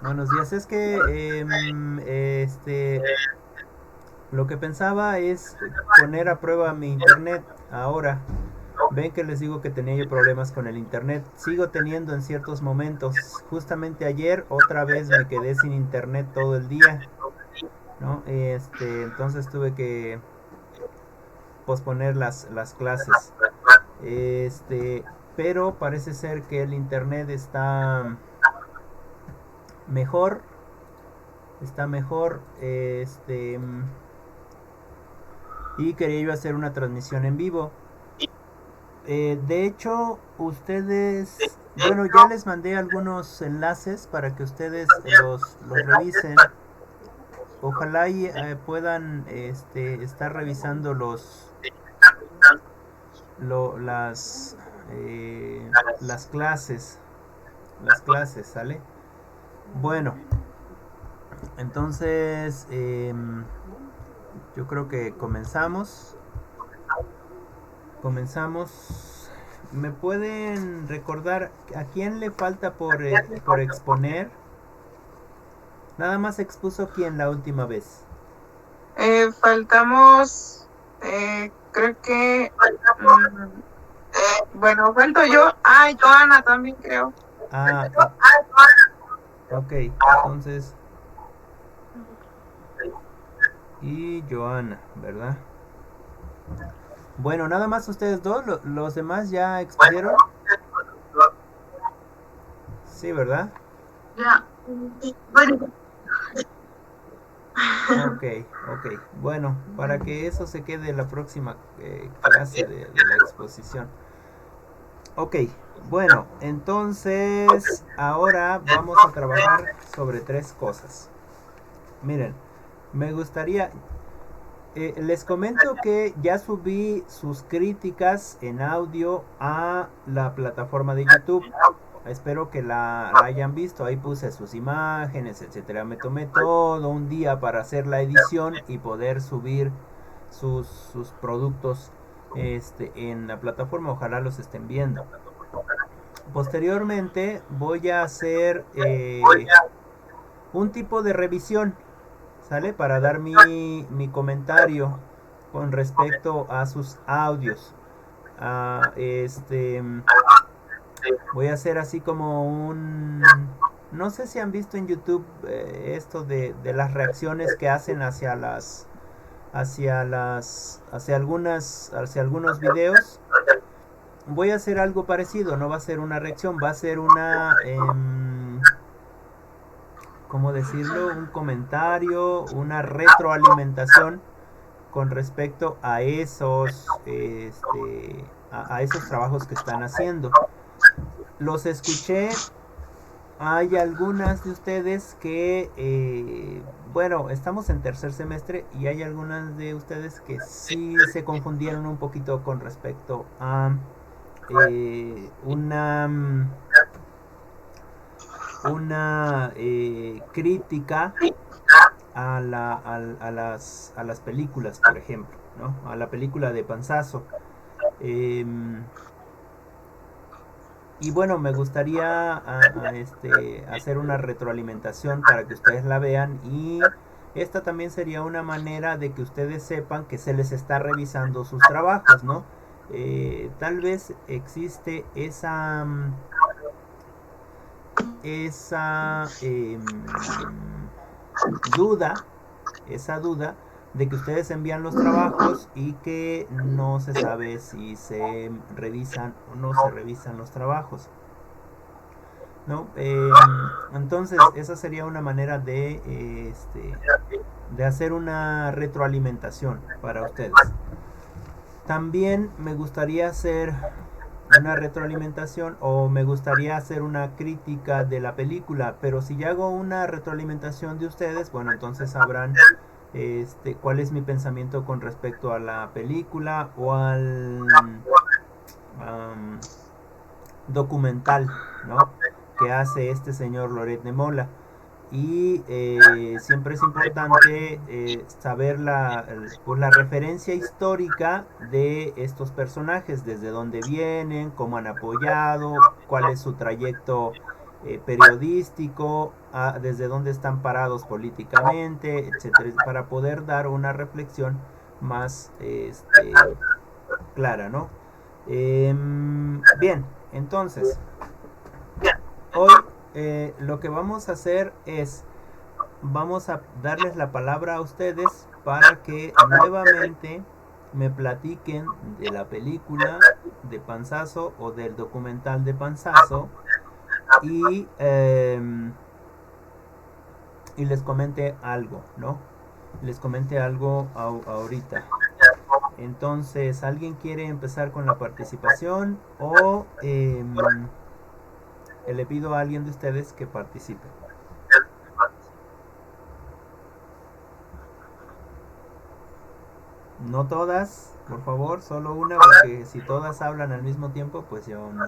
Buenos días. Es que lo que pensaba es poner a prueba mi internet ahora. Ven que les digo que tenía yo problemas con el internet. Sigo teniendo en ciertos momentos. Justamente ayer otra vez me quedé sin internet todo el día, ¿no? Entonces tuve que posponer las clases. Este, pero parece ser que el internet mejor, está mejor, y quería yo hacer una transmisión en vivo. De hecho, ustedes, bueno, ya les mandé algunos enlaces para que ustedes los revisen. Ojalá y puedan estar revisando lo, las clases, ¿sale? Bueno, entonces yo creo que comenzamos. ¿Me pueden recordar a quién le falta por exponer? Nada más expuso quién la última vez. Faltamos, creo que, bueno, falto yo. Ay, Joana también creo. Ah, ok, entonces, y Joana, ¿verdad? Bueno, nada más ustedes dos, los demás ya expusieron. Sí, ¿verdad? Ya. Bueno. Ok, ok. Bueno, para que eso se quede la próxima clase de la exposición. Ok, bueno, entonces ahora vamos a trabajar sobre tres cosas. Miren, me gustaría, les comento que ya subí sus críticas en audio a la plataforma de YouTube. Espero que la hayan visto. Ahí puse sus imágenes, etcétera. Me tomé todo un día para hacer la edición y poder subir sus productos en la plataforma. Ojalá los estén viendo. Posteriormente voy a hacer un tipo de revisión, ¿sale? Para dar mi comentario con respecto a sus audios. Ah, voy a hacer así como un... No sé si han visto en YouTube esto de las reacciones que hacen hacia algunos videos. Voy a hacer algo parecido, no va a ser una reacción, va a ser ¿cómo decirlo? Un comentario, una retroalimentación con respecto a a esos trabajos que están haciendo. Los escuché. Hay algunas de ustedes que, bueno, estamos en tercer semestre y hay algunas de ustedes que sí se confundieron un poquito con respecto a una crítica a las películas, por ejemplo, ¿no? A la película de Panzazo. Eh, y bueno, me gustaría hacer una retroalimentación para que ustedes la vean y esta también sería una manera de que ustedes sepan que se les está revisando sus trabajos, ¿no? Tal vez existe esa duda, esa duda de que ustedes envían los trabajos y que no se sabe si se revisan o no se revisan los trabajos, ¿no? Entonces, esa sería una manera de hacer una retroalimentación para ustedes. También me gustaría hacer una retroalimentación o me gustaría hacer una crítica de la película, pero si ya hago una retroalimentación de ustedes, bueno, entonces sabrán cuál es mi pensamiento con respecto a la película o al um, documental, ¿no? Que hace este señor Loret de Mola. Y siempre es importante saber pues, la referencia histórica de estos personajes, desde dónde vienen, cómo han apoyado, cuál es su trayecto periodístico, desde dónde están parados políticamente, etcétera, para poder dar una reflexión más clara, ¿no? Bien, entonces, hoy lo que vamos a hacer es, vamos a darles la palabra a ustedes para que nuevamente me platiquen de la película de Panzazo o del documental de Panzazo y les comente algo, ¿no? Les comente algo ahorita. Entonces, ¿alguien quiere empezar con la participación o le pido a alguien de ustedes que participe? No todas, por favor, solo una, porque si todas hablan al mismo tiempo, pues yo no.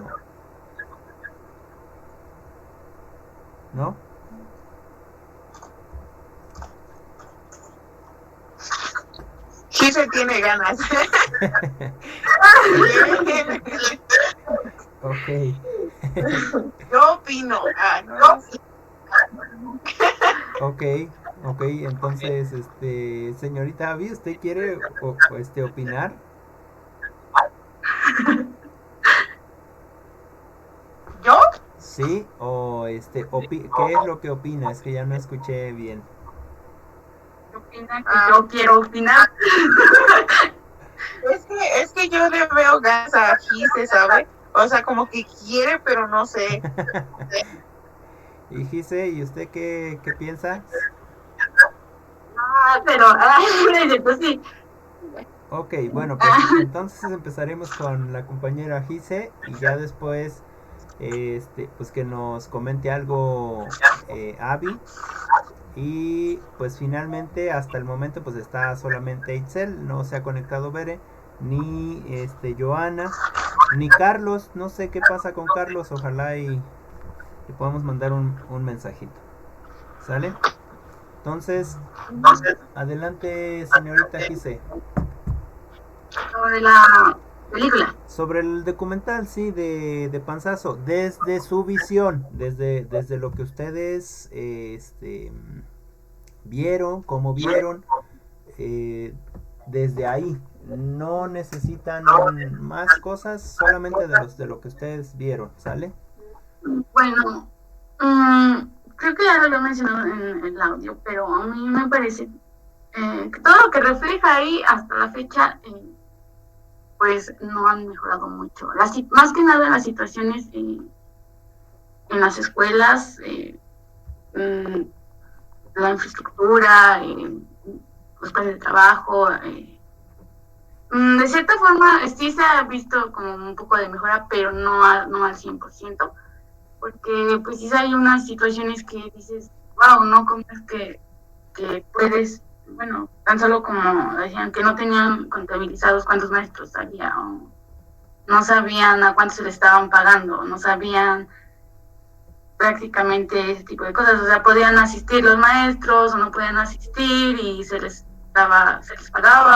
¿No? Sí se tiene ganas. Ok. Yo opino. No. Ok, ok, entonces, señorita Abby, ¿usted quiere opinar? ¿Yo? Sí, o ¿qué es lo que opina? Es que ya no escuché bien. Opina que yo quiero opinar. Es que yo le veo ganas a Gise, ¿sabe? O sea, como que quiere, pero no sé. Y Gise, ¿y usted qué piensa? Pero, pues sí. Ok, bueno, pues entonces empezaremos con la compañera Gise y ya después, pues que nos comente algo Abby. Y pues finalmente hasta el momento pues está solamente Itzel, no se ha conectado Bere, ni Joana, ni Carlos, no sé qué pasa con Carlos, ojalá y le podamos mandar un mensajito. ¿Sale? Entonces, adelante señorita Gise. Sobre la película. Sobre el documental, sí, de Panzazo, desde su visión, desde lo que ustedes vieron, como vieron, desde ahí. No necesitan más cosas, solamente de lo que ustedes vieron, ¿sale? Bueno, creo que ya lo había mencionado en el audio, pero a mí me parece que todo lo que refleja ahí hasta la fecha, pues no han mejorado mucho. Más que nada las situaciones en las escuelas, la infraestructura, los planes de trabajo. De cierta forma, sí se ha visto como un poco de mejora, pero no al 100%, porque pues sí hay unas situaciones que dices, wow, ¿no? ¿Cómo es que puedes, bueno, tan solo como decían, que no tenían contabilizados cuántos maestros había, o no sabían a cuánto se le estaban pagando, no sabían prácticamente ese tipo de cosas, o sea, podían asistir los maestros o no podían asistir y se les pagaba,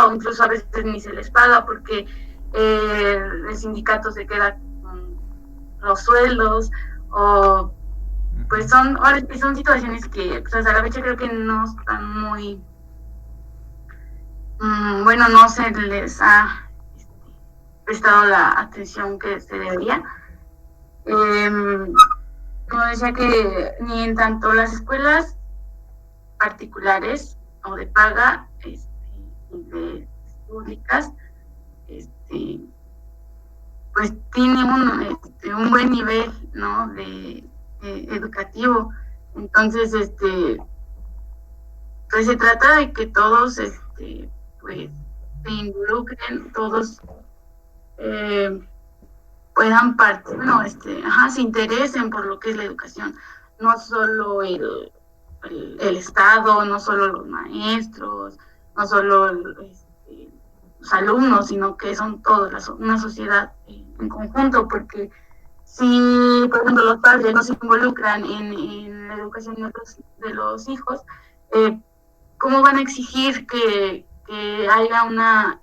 o incluso a veces ni se les paga porque el sindicato se queda con los sueldos, o pues son situaciones que pues, hasta la fecha creo que no están muy, bueno, no se les ha prestado la atención que se debería. Como decía, que ni en tanto las escuelas particulares o de paga y de públicas, pues tiene un buen nivel, ¿no? de educativo. Entonces, pues se trata de que todos, pues se involucren, todos puedan se interesen por lo que es la educación, no solo el Estado, no solo los maestros, no solo los alumnos, sino que son todos, una sociedad en conjunto, porque si, por ejemplo, los padres no se involucran en la educación de los hijos, ¿cómo van a exigir que haya una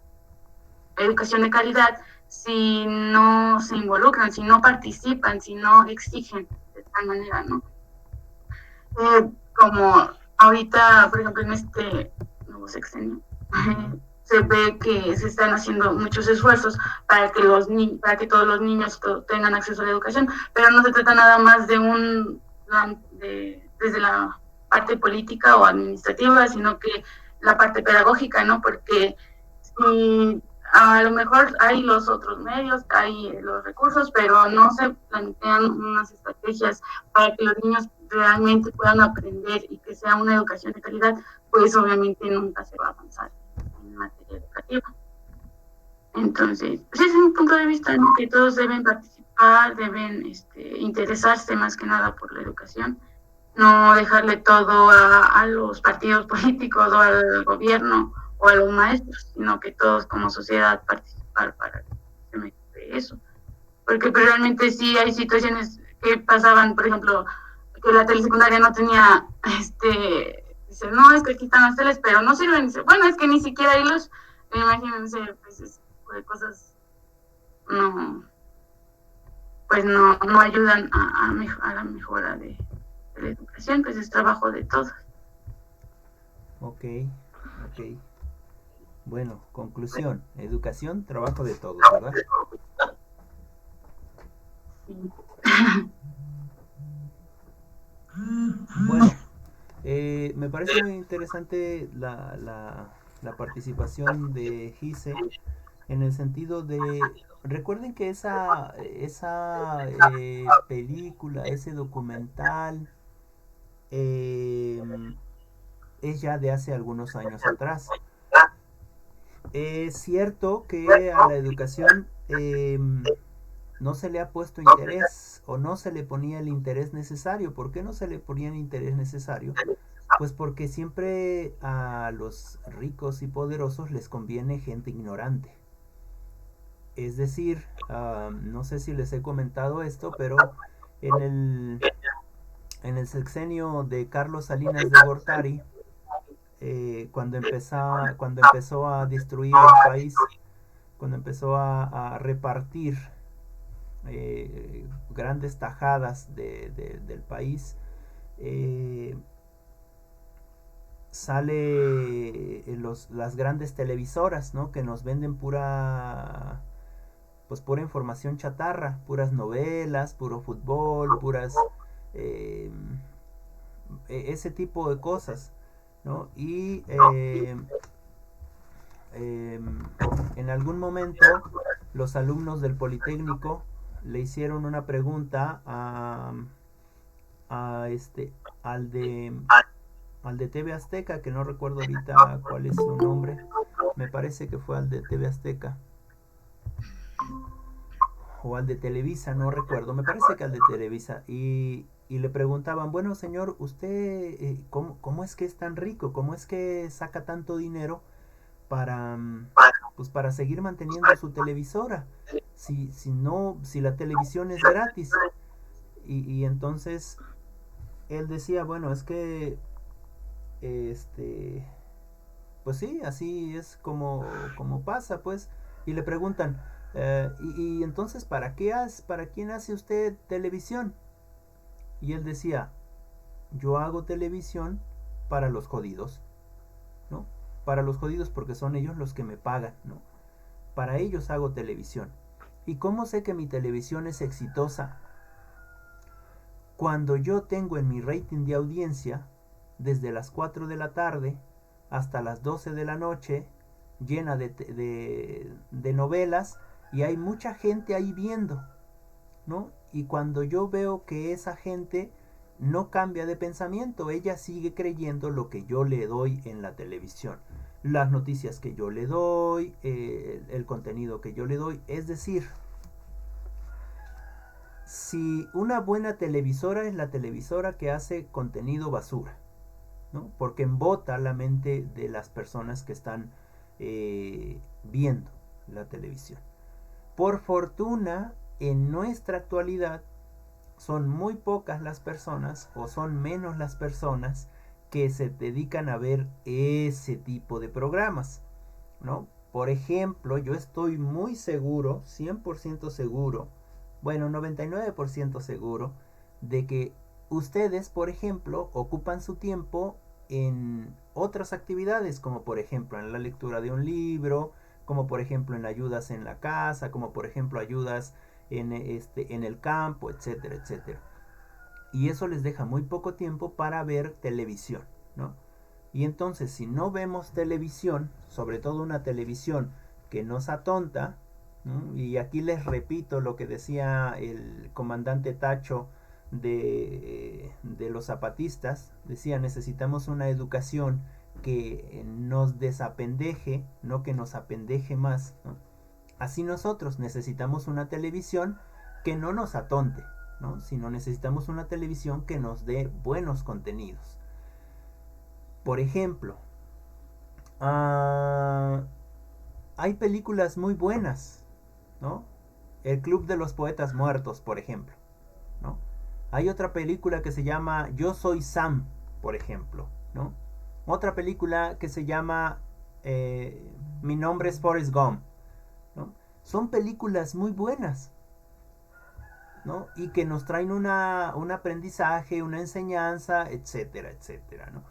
educación de calidad si no se involucran, si no participan, si no exigen de tal manera, ¿no? Como ahorita, por ejemplo, en este nuevo sexenio, se ve que se están haciendo muchos esfuerzos para que para que todos los niños tengan acceso a la educación, pero no se trata nada más de un plan desde la parte política o administrativa, sino que la parte pedagógica, ¿no? Porque si a lo mejor hay los otros medios, hay los recursos, pero no se plantean unas estrategias para que los niños realmente puedan aprender y que sea una educación de calidad, pues obviamente nunca se va a avanzar en materia educativa. Entonces, pues ese es mi punto de vista, ¿no? Que todos deben participar, deben interesarse más que nada por la educación, no dejarle todo a los partidos políticos o al gobierno o a los maestros, sino que todos como sociedad participar para que se mejore eso. Porque pues, realmente sí hay situaciones que pasaban, por ejemplo, que la telesecundaria no tenía, dice, no, es que aquí están las teles, pero no sirven. Dice, bueno, es que ni siquiera hay luz. Imagínense, pues ese tipo de cosas no, pues no ayudan a la mejora de la educación, pues es trabajo de todos. Ok. Bueno, conclusión, educación, trabajo de todos, ¿verdad? Sí. Bueno, me parece muy interesante la participación de Gise en el sentido de, recuerden que esa película, ese documental, es ya de hace algunos años atrás. Es cierto que a la educación no se le ha puesto interés o no se le ponía el interés necesario. ¿Por qué no se le ponía el interés necesario? Pues porque siempre a los ricos y poderosos les conviene gente ignorante. Es decir, no sé si les he comentado esto, pero en el sexenio de Carlos Salinas de Gortari, cuando empezó a destruir el país, cuando empezó a repartir grandes tajadas del país, sale las grandes televisoras, ¿no? Que nos venden pura información chatarra, puras novelas, puro fútbol, puras ese tipo de cosas, ¿no? Y en algún momento los alumnos del Politécnico le hicieron una pregunta al de TV Azteca, que no recuerdo ahorita cuál es su nombre. Me parece que fue al de TV Azteca o al de Televisa, no recuerdo, me parece que al de Televisa, y le preguntaban, bueno señor, usted ¿cómo es que es tan rico? ¿Cómo es que saca tanto dinero para pues para seguir manteniendo su televisora? Si la televisión es gratis. Y entonces él decía, bueno, es que pues sí, así es como pasa, pues. Y le preguntan, y entonces para quién hace usted televisión? Y él decía, yo hago televisión para los jodidos, ¿no? Para los jodidos, porque son ellos los que me pagan, ¿no? Para ellos hago televisión. ¿Y cómo sé que mi televisión es exitosa? Cuando yo tengo en mi rating de audiencia, desde las 4 de la tarde hasta las 12 de la noche, llena de novelas, y hay mucha gente ahí viendo, ¿no? Y cuando yo veo que esa gente no cambia de pensamiento, ella sigue creyendo lo que yo le doy en la televisión, las noticias que yo le doy, el contenido que yo le doy. Es decir, si una buena televisora es la televisora que hace contenido basura, ¿no? Porque embota la mente de las personas que están viendo la televisión. Por fortuna, en nuestra actualidad son muy pocas las personas, o son menos las personas, que se dedican a ver ese tipo de programas, ¿no? Por ejemplo, yo estoy muy seguro, 100% seguro, bueno, 99% seguro, de que ustedes, por ejemplo, ocupan su tiempo en otras actividades, como por ejemplo en la lectura de un libro, como por ejemplo en ayudas en la casa, como por ejemplo ayudas en el campo, etcétera, etcétera. Y eso les deja muy poco tiempo para ver televisión, ¿no? Y entonces, si no vemos televisión, sobre todo una televisión que nos atonta, ¿no? Y aquí les repito lo que decía el comandante Tacho de los zapatistas, decía, necesitamos una educación que nos desapendeje, no que nos apendeje más, ¿no? Así nosotros necesitamos una televisión que no nos atonte, ¿no? Sino necesitamos una televisión que nos dé buenos contenidos. Por ejemplo, hay películas muy buenas, ¿no? El Club de los Poetas Muertos, por ejemplo, ¿no? Hay otra película que se llama Yo Soy Sam, por ejemplo, ¿no? Otra película que se llama Mi nombre es Forrest Gump, ¿no? Son películas muy buenas, ¿no? Y que nos traen un aprendizaje, una enseñanza, etcétera, etcétera, ¿no?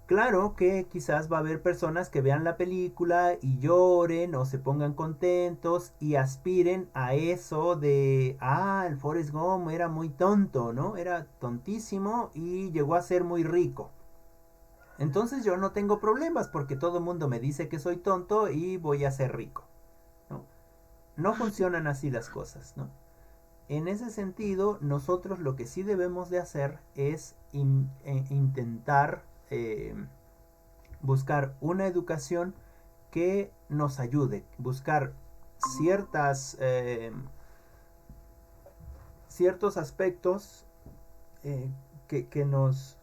Claro que quizás va a haber personas que vean la película y lloren o se pongan contentos y aspiren a eso de, el Forrest Gump era muy tonto, ¿no? Era tontísimo y llegó a ser muy rico. Entonces yo no tengo problemas porque todo el mundo me dice que soy tonto y voy a ser rico, ¿no? No funcionan así las cosas, ¿no? En ese sentido, nosotros lo que sí debemos de hacer es intentar buscar una educación que nos ayude, buscar ciertos aspectos que nos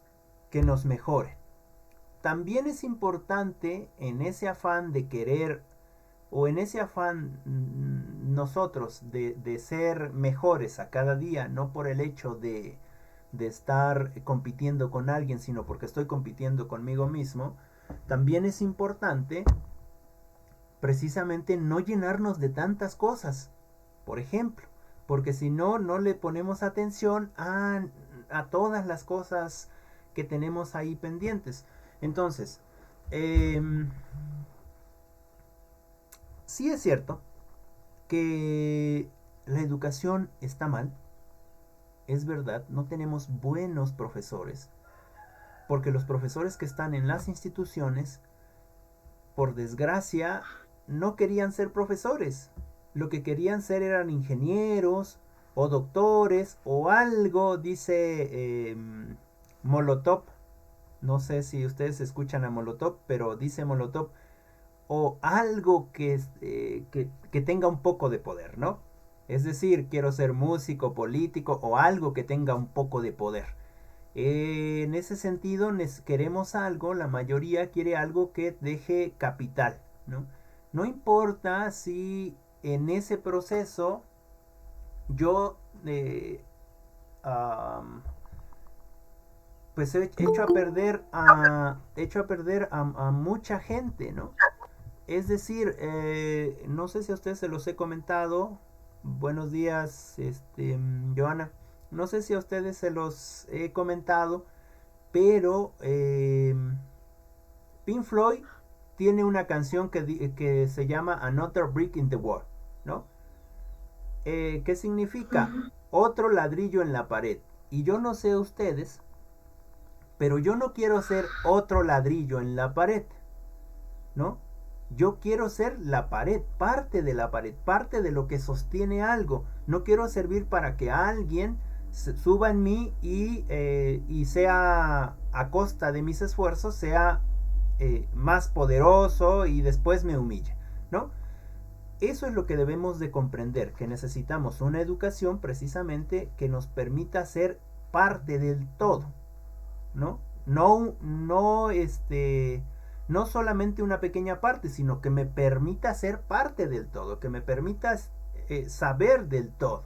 mejoren. También es importante en ese afán de querer o en ese afán nosotros de ser mejores a cada día, no por el hecho de estar compitiendo con alguien, sino porque estoy compitiendo conmigo mismo, también es importante precisamente no llenarnos de tantas cosas, por ejemplo, porque si no, no le ponemos atención a todas las cosas que tenemos ahí pendientes. Entonces, sí es cierto que la educación está mal, es verdad, no tenemos buenos profesores, porque los profesores que están en las instituciones, por desgracia, no querían ser profesores. Lo que querían ser eran ingenieros o doctores o algo, dice Molotov. No sé si ustedes escuchan a Molotov, pero dice Molotov, o algo que tenga un poco de poder, ¿no? Es decir, quiero ser músico, político o algo que tenga un poco de poder. En ese sentido, queremos algo, la mayoría quiere algo que deje capital, ¿no? No importa si en ese proceso yo pues he hecho a perder a mucha gente, ¿no? Es decir, no sé si a ustedes se los he comentado. Buenos días, Joana. No sé si a ustedes se los he comentado, pero Pink Floyd tiene una canción que se llama Another Brick in the Wall, ¿no? ¿Qué significa? Otro ladrillo en la pared. Y yo no sé ustedes, pero yo no quiero ser otro ladrillo en la pared, ¿no? Yo quiero ser la pared, parte de la pared, parte de lo que sostiene algo. No quiero servir para que alguien suba en mí y sea a costa de mis esfuerzos, sea más poderoso y después me humille, ¿no? Eso es lo que debemos de comprender, que necesitamos una educación precisamente que nos permita ser parte del todo, ¿no? No solamente una pequeña parte, sino que me permita ser parte del todo, que me permita saber del todo,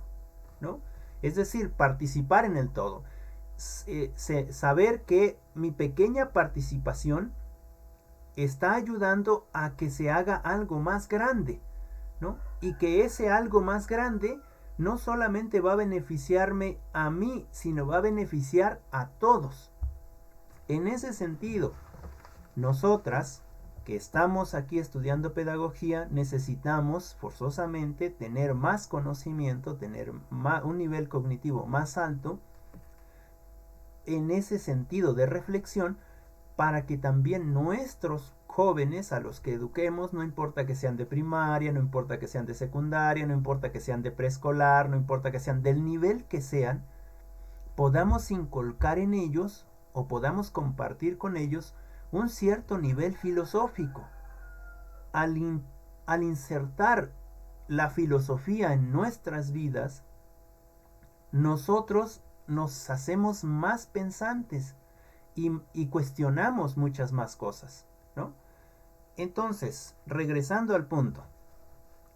¿no? Es decir, participar en el todo. Saber que mi pequeña participación está ayudando a que se haga algo más grande, ¿no? Y que ese algo más grande no solamente va a beneficiarme a mí, sino va a beneficiar a todos. En ese sentido, nosotras que estamos aquí estudiando pedagogía necesitamos forzosamente tener más conocimiento, tener un nivel cognitivo más alto en ese sentido de reflexión, para que también nuestros jóvenes a los que eduquemos, no importa que sean de primaria, no importa que sean de secundaria, no importa que sean de preescolar, no importa que sean del nivel que sean, podamos inculcar en ellos o podamos compartir con ellos un cierto nivel filosófico. Al insertar la filosofía en nuestras vidas, nosotros nos hacemos más pensantes y cuestionamos muchas más cosas, ¿no? Entonces, regresando al punto,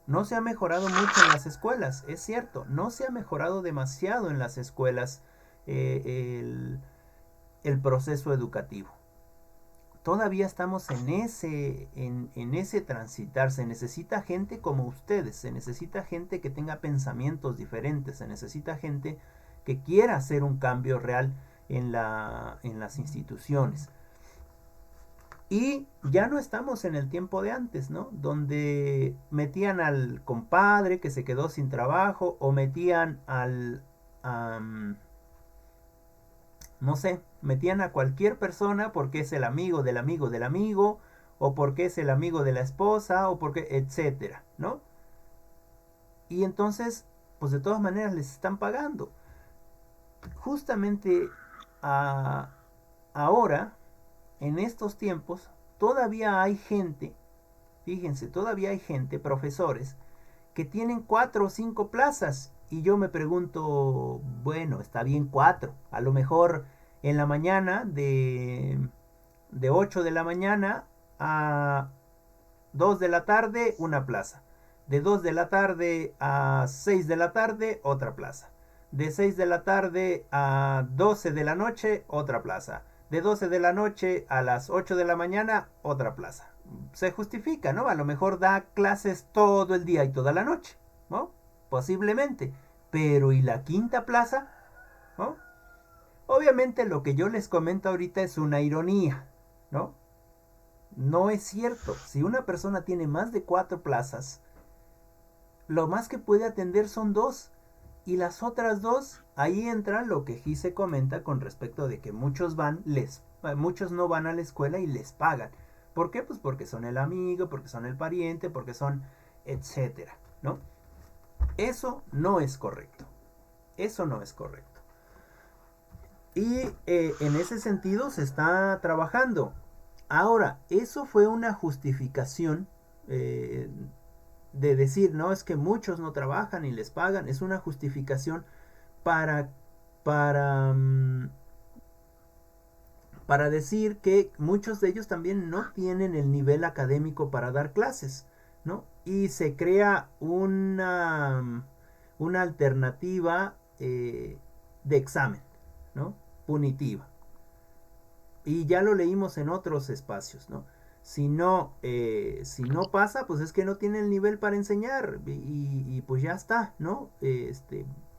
no se ha mejorado mucho en las escuelas, es cierto, no se ha mejorado demasiado en las escuelas el proceso educativo. Todavía estamos en ese transitar. Se necesita gente como ustedes, se necesita gente que tenga pensamientos diferentes, se necesita gente que quiera hacer un cambio real en las instituciones. Y ya no estamos en el tiempo de antes, ¿no? Donde metían al compadre que se quedó sin trabajo, o metían no sé, metían a cualquier persona porque es el amigo del amigo del amigo, o porque es el amigo de la esposa, o porque, etcétera, ¿no? Y entonces, pues de todas maneras les están pagando. Justamente ahora, en estos tiempos, todavía hay gente, fíjense, todavía hay gente, profesores, que tienen 4 o 5 plazas. Y yo me pregunto, bueno, está bien 4. A lo mejor en la mañana, de 8 de la mañana a 2 de la tarde, una plaza. De 2 de la tarde a 6 de la tarde, otra plaza. De 6 de la tarde a 12 de la noche, otra plaza. De 12 de la noche a las 8 de la mañana, otra plaza. Se justifica, ¿no? A lo mejor da clases todo el día y toda la noche, ¿no? Posiblemente. Pero ¿y la quinta plaza? ¿No? Obviamente lo que yo les comento ahorita es una ironía, ¿no? No es cierto. Si una persona tiene más de 4 plazas, lo más que puede atender son 2. Y las otras 2, ahí entra lo que Gise comenta con respecto de que muchos no van a la escuela y les pagan. ¿Por qué? Pues porque son el amigo, porque son el pariente, porque son etcétera, ¿no? Eso no es correcto. Eso no es correcto. Y en ese sentido se está trabajando. Ahora, eso fue una justificación de decir, no, es que muchos no trabajan y les pagan. Es una justificación para decir que muchos de ellos también no tienen el nivel académico para dar clases, ¿no? Y se crea una alternativa de examen, ¿no? Punitiva. Y ya lo leímos en otros espacios, ¿no? Si no pasa, pues es que no tiene el nivel para enseñar y pues ya está, ¿no?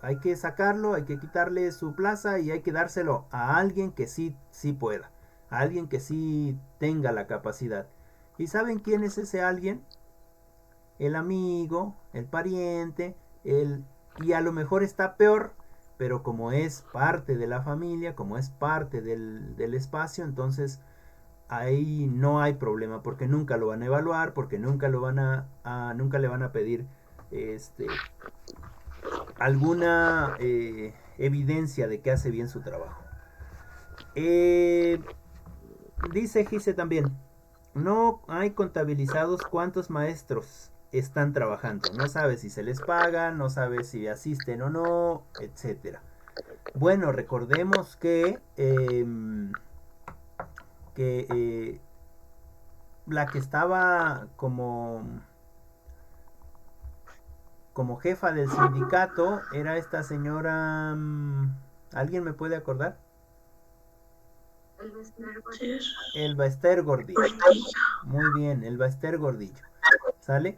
Hay que sacarlo, hay que quitarle su plaza y hay que dárselo a alguien que sí pueda, a alguien que sí tenga la capacidad. ¿Y saben quién es ese alguien? El amigo, el pariente, y a lo mejor está peor, pero como es parte de la familia, como es parte del espacio, entonces ahí no hay problema, porque nunca lo van a evaluar, porque nunca nunca le van a pedir alguna evidencia de que hace bien su trabajo. Dice Gise también, no hay contabilizados cuántos maestros están trabajando. No sabe si se les paga, no sabe si asisten o no, etcétera. Bueno, recordemos que la que estaba como jefa del sindicato era esta señora. ¿Alguien me puede acordar? Elba Ester Gordillo. Muy bien, Elba Ester Gordillo. ¿Sale?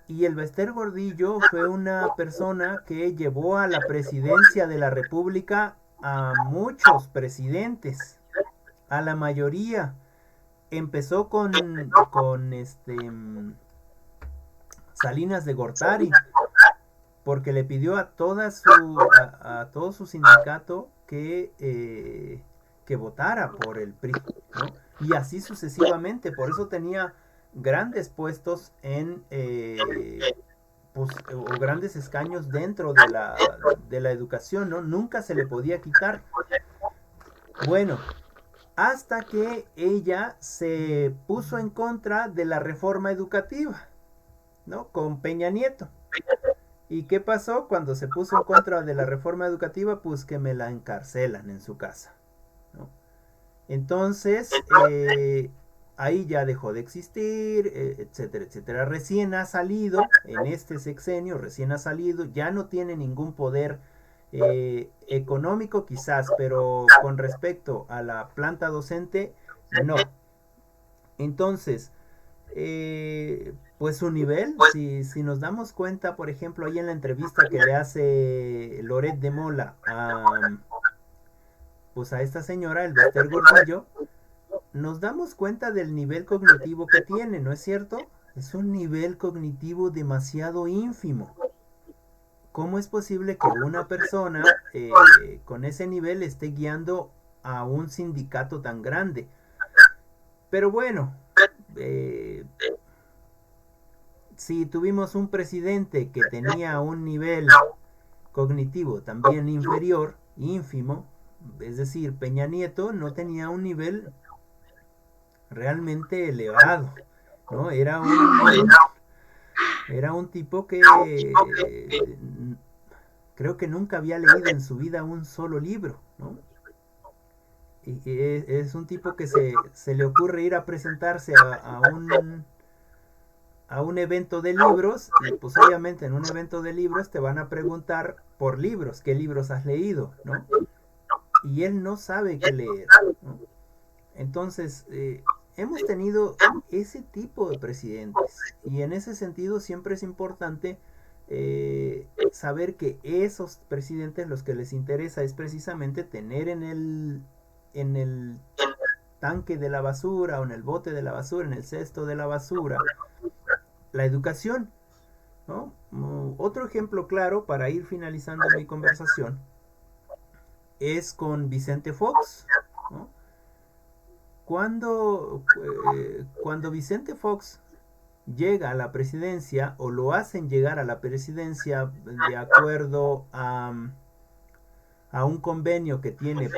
Y el Bester Gordillo fue una persona que llevó a la presidencia de la República a muchos presidentes, a la mayoría. Empezó con Salinas de Gortari, porque le pidió a a todo su sindicato que votara por el PRI, ¿no? Y así sucesivamente. Por eso tenía grandes puestos pues, o grandes escaños dentro de la educación, ¿no? Nunca se le podía quitar. Bueno, hasta que ella se puso en contra de la reforma educativa, ¿no? Con Peña Nieto. ¿Y qué pasó cuando se puso en contra de la reforma educativa? Pues que me la encarcelan en su casa, ¿no? Entonces, ahí ya dejó de existir, etcétera, etcétera. Recién ha salido, en este sexenio, recién ha salido, ya no tiene ningún poder económico quizás, pero con respecto a la planta docente, no. Entonces, pues su nivel, si nos damos cuenta, por ejemplo, ahí en la entrevista que le hace Loret de Mola pues a esta señora, el Bester Gordillo, nos damos cuenta del nivel cognitivo que tiene, ¿no es cierto? Es un nivel cognitivo demasiado ínfimo. ¿Cómo es posible que una persona con ese nivel esté guiando a un sindicato tan grande? Pero bueno, si tuvimos un presidente que tenía un nivel cognitivo también inferior, ínfimo, es decir, Peña Nieto no tenía un nivel realmente elevado, ¿no? Era un tipo que creo que nunca había leído en su vida un solo libro, ¿no? Y es un tipo que se le ocurre ir a presentarse a un evento de libros, y pues obviamente en un evento de libros te van a preguntar por libros, qué libros has leído, ¿no? Y él no sabe qué leer, ¿no? Entonces, hemos tenido ese tipo de presidentes, y en ese sentido siempre es importante saber que esos presidentes los que les interesa es precisamente tener en el tanque de la basura o en el bote de la basura, en el cesto de la basura, la educación, ¿no? Otro ejemplo claro para ir finalizando mi conversación es con Vicente Fox, ¿no? Cuando Vicente Fox llega a la presidencia o lo hacen llegar a la presidencia de acuerdo a un convenio que tiene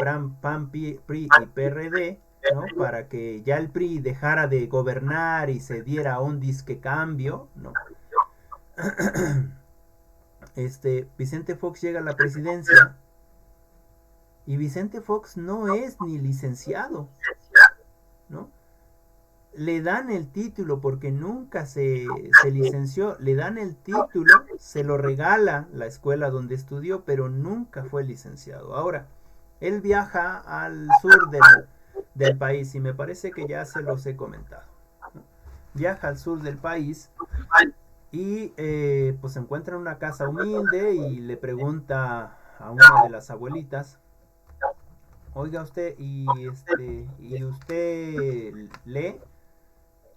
PAN, PRI y PRD, ¿no? Para que ya el PRI dejara de gobernar y se diera un disque cambio, ¿no? Vicente Fox llega a la presidencia y Vicente Fox no es ni licenciado, ¿no? Le dan el título porque nunca se licenció, le dan el título, se lo regala la escuela donde estudió, pero nunca fue licenciado. Ahora, él viaja al sur del país y me parece que ya se los he comentado, ¿no? Viaja al sur del país y pues se encuentra en una casa humilde y le pregunta a una de las abuelitas, oiga usted, ¿y usted lee?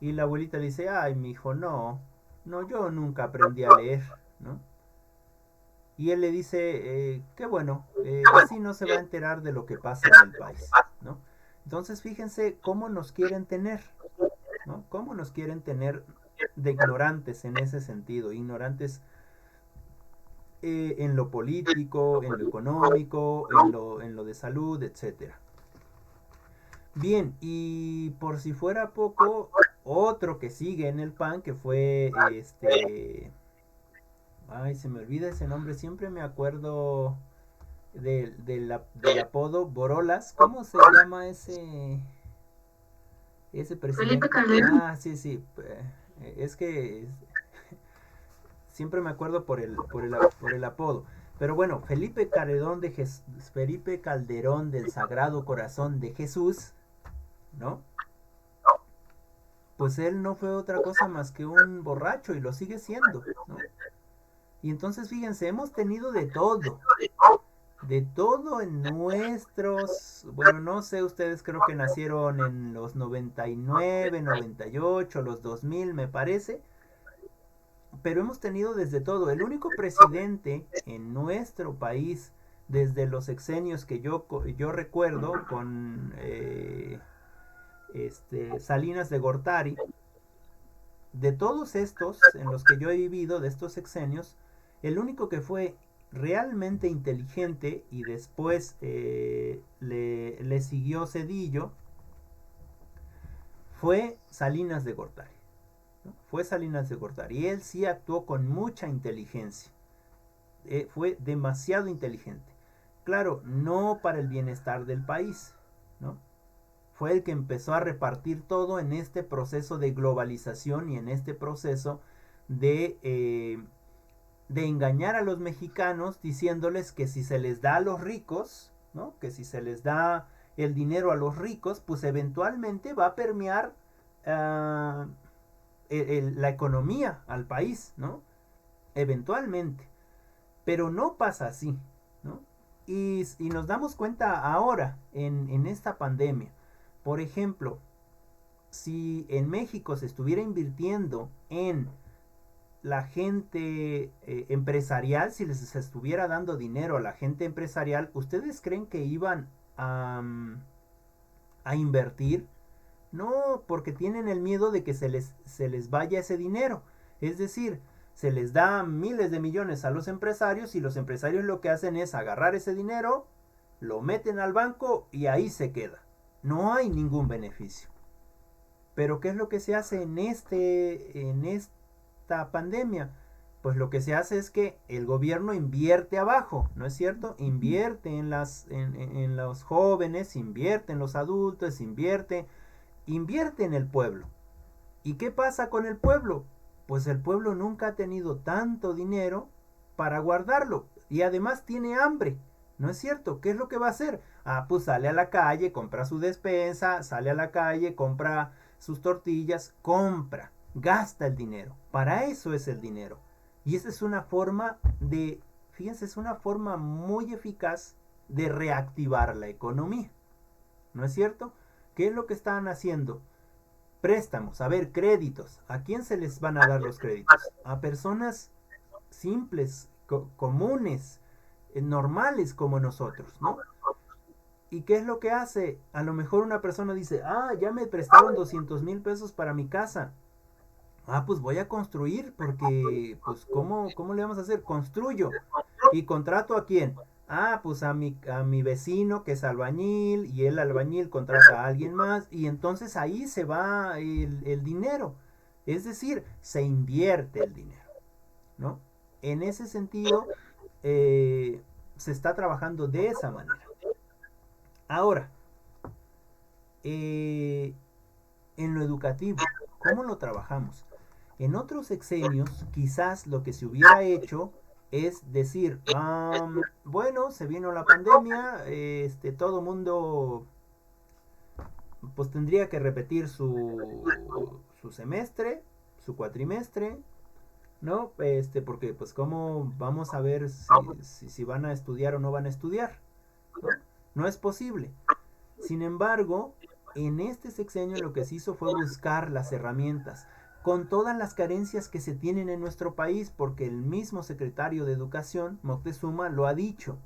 Y la abuelita le dice, ay, mi hijo, no, yo nunca aprendí a leer, ¿no? Y él le dice, qué bueno, así no se va a enterar de lo que pasa en el país, ¿no? Entonces fíjense cómo nos quieren tener, ¿no? Cómo nos quieren tener de ignorantes en ese sentido, ignorantes en lo político, en lo económico, en lo de salud, etcétera. Bien, y por si fuera poco, otro que sigue en el PAN, que fue ay, se me olvida ese nombre, siempre me acuerdo del apodo Borolas. ¿Cómo se llama ese presidente? Felipe Calderón. Ah, sí, sí. Es que siempre me acuerdo por el apodo. Pero bueno, Felipe Calderón del Sagrado Corazón de Jesús, ¿no? pues él no fue otra cosa más que un borracho y lo sigue siendo, ¿no? Y entonces fíjense, hemos tenido de todo en nuestros, bueno, no sé, ustedes creo que nacieron en los 99, 98, los 2000 me parece, pero hemos tenido desde todo. El único presidente en nuestro país desde los sexenios que yo recuerdo con Salinas de Gortari, de todos estos en los que yo he vivido, de estos sexenios, el único que fue realmente inteligente y después le siguió Cedillo fue Salinas de Gortari, ¿no? Fue Salinas de Gortari. Y él sí actuó con mucha inteligencia. Fue demasiado inteligente. Claro, no para el bienestar del país, ¿no? Fue el que empezó a repartir todo en este proceso de globalización y en este proceso de engañar a los mexicanos diciéndoles que si se les da a los ricos, ¿no? Que si se les da el dinero a los ricos, pues eventualmente va a permear uh, la economía al país, ¿no? Eventualmente. Pero no pasa así, ¿no? Y nos damos cuenta ahora en esta pandemia. Por ejemplo, si en México se estuviera invirtiendo en la gente empresarial, si les estuviera dando dinero a la gente empresarial, ¿ustedes creen que iban a invertir? No, porque tienen el miedo de que se les vaya ese dinero. Es decir, se les da miles de millones a los empresarios y los empresarios lo que hacen es agarrar ese dinero, lo meten al banco y ahí se queda. No hay ningún beneficio. Pero ¿qué es lo que se hace en esta pandemia? Pues lo que se hace es que el gobierno invierte abajo, ¿no es cierto? Invierte en los jóvenes, invierte en los adultos, invierte en el pueblo. ¿Y qué pasa con el pueblo? Pues el pueblo nunca ha tenido tanto dinero para guardarlo y además tiene hambre. ¿No es cierto? ¿Qué es lo que va a hacer? Ah, pues sale a la calle, compra su despensa, sale a la calle, compra sus tortillas, gasta el dinero. Para eso es el dinero. Y esa es una forma fíjense, es una forma muy eficaz de reactivar la economía. ¿No es cierto? ¿Qué es lo que están haciendo? Préstamos, a ver, créditos. ¿A quién se les van a dar los créditos? A personas simples, comunes, normales como nosotros, ¿no? ¿Y qué es lo que hace? A lo mejor una persona dice, ya me prestaron 200,000 pesos para mi casa. Pues voy a construir porque, pues, ¿cómo le vamos a hacer? Construyo. ¿Y contrato a quién? Pues a mi vecino que es albañil y el albañil contrata a alguien más y entonces ahí se va el dinero. Es decir, se invierte el dinero, ¿no? En ese sentido, se está trabajando de esa manera. Ahora, en lo educativo, ¿cómo lo trabajamos? En otros sexenios, quizás lo que se hubiera hecho es decir, bueno, se vino la pandemia, todo mundo pues tendría que repetir su semestre, su cuatrimestre, ¿no? Porque pues cómo vamos a ver si van a estudiar o no van a estudiar, ¿no? No es posible. Sin embargo, en este sexenio lo que se hizo fue buscar las herramientas con todas las carencias que se tienen en nuestro país, porque el mismo secretario de Educación, Moctezuma, lo ha dicho.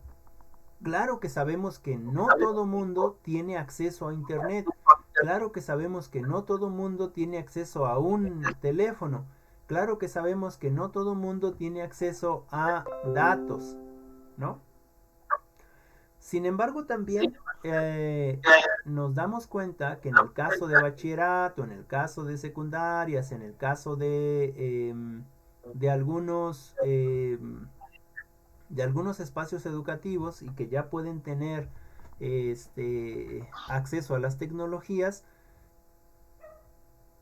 Claro que sabemos que no todo mundo tiene acceso a Internet. Claro que sabemos que no todo mundo tiene acceso a un teléfono. Claro que sabemos que no todo mundo tiene acceso a datos, ¿no? Sin embargo, también nos damos cuenta que en el caso de bachillerato, en el caso de secundarias, en el caso de algunos espacios educativos y que ya pueden tener acceso a las tecnologías,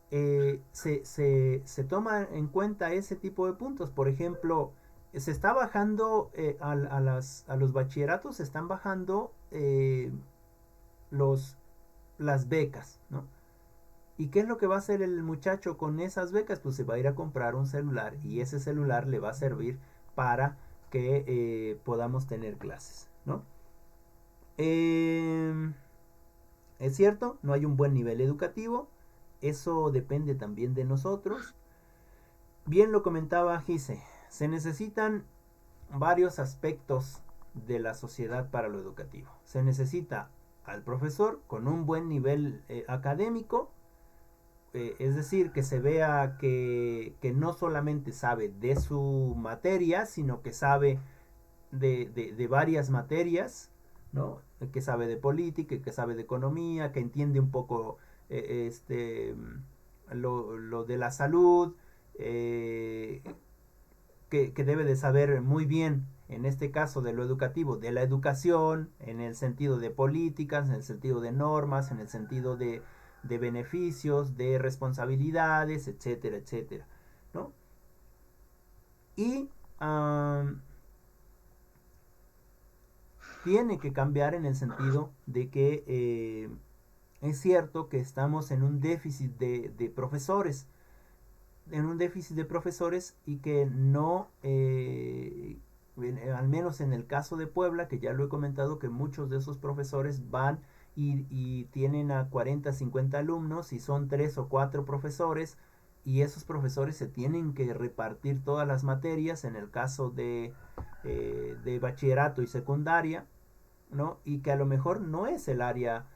se toma en cuenta ese tipo de puntos. Por ejemplo, se está bajando a los bachilleratos, se están bajando las becas, ¿no? ¿Y qué es lo que va a hacer el muchacho con esas becas? Pues se va a ir a comprar un celular y ese celular le va a servir para que podamos tener clases, ¿no? Es cierto, no hay un buen nivel educativo, eso depende también de nosotros. Bien lo comentaba Gise, se necesitan varios aspectos de la sociedad para lo educativo. Se necesita al profesor con un buen nivel académico, es decir, que se vea que no solamente sabe de su materia, sino que sabe de varias materias, ¿no? Que sabe de política, que sabe de economía, que entiende un poco lo de la salud, que debe de saber muy bien, en este caso de lo educativo, de la educación, en el sentido de políticas, en el sentido de normas, en el sentido de beneficios, de responsabilidades, etcétera, etcétera, ¿no? Y tiene que cambiar en el sentido de que es cierto que estamos en un déficit de profesores, y que no, al menos en el caso de Puebla, que ya lo he comentado, que muchos de esos profesores van y tienen a 40, 50 alumnos y son 3 o 4 profesores, y esos profesores se tienen que repartir todas las materias en el caso de bachillerato y secundaria, ¿no? Y que a lo mejor no es el área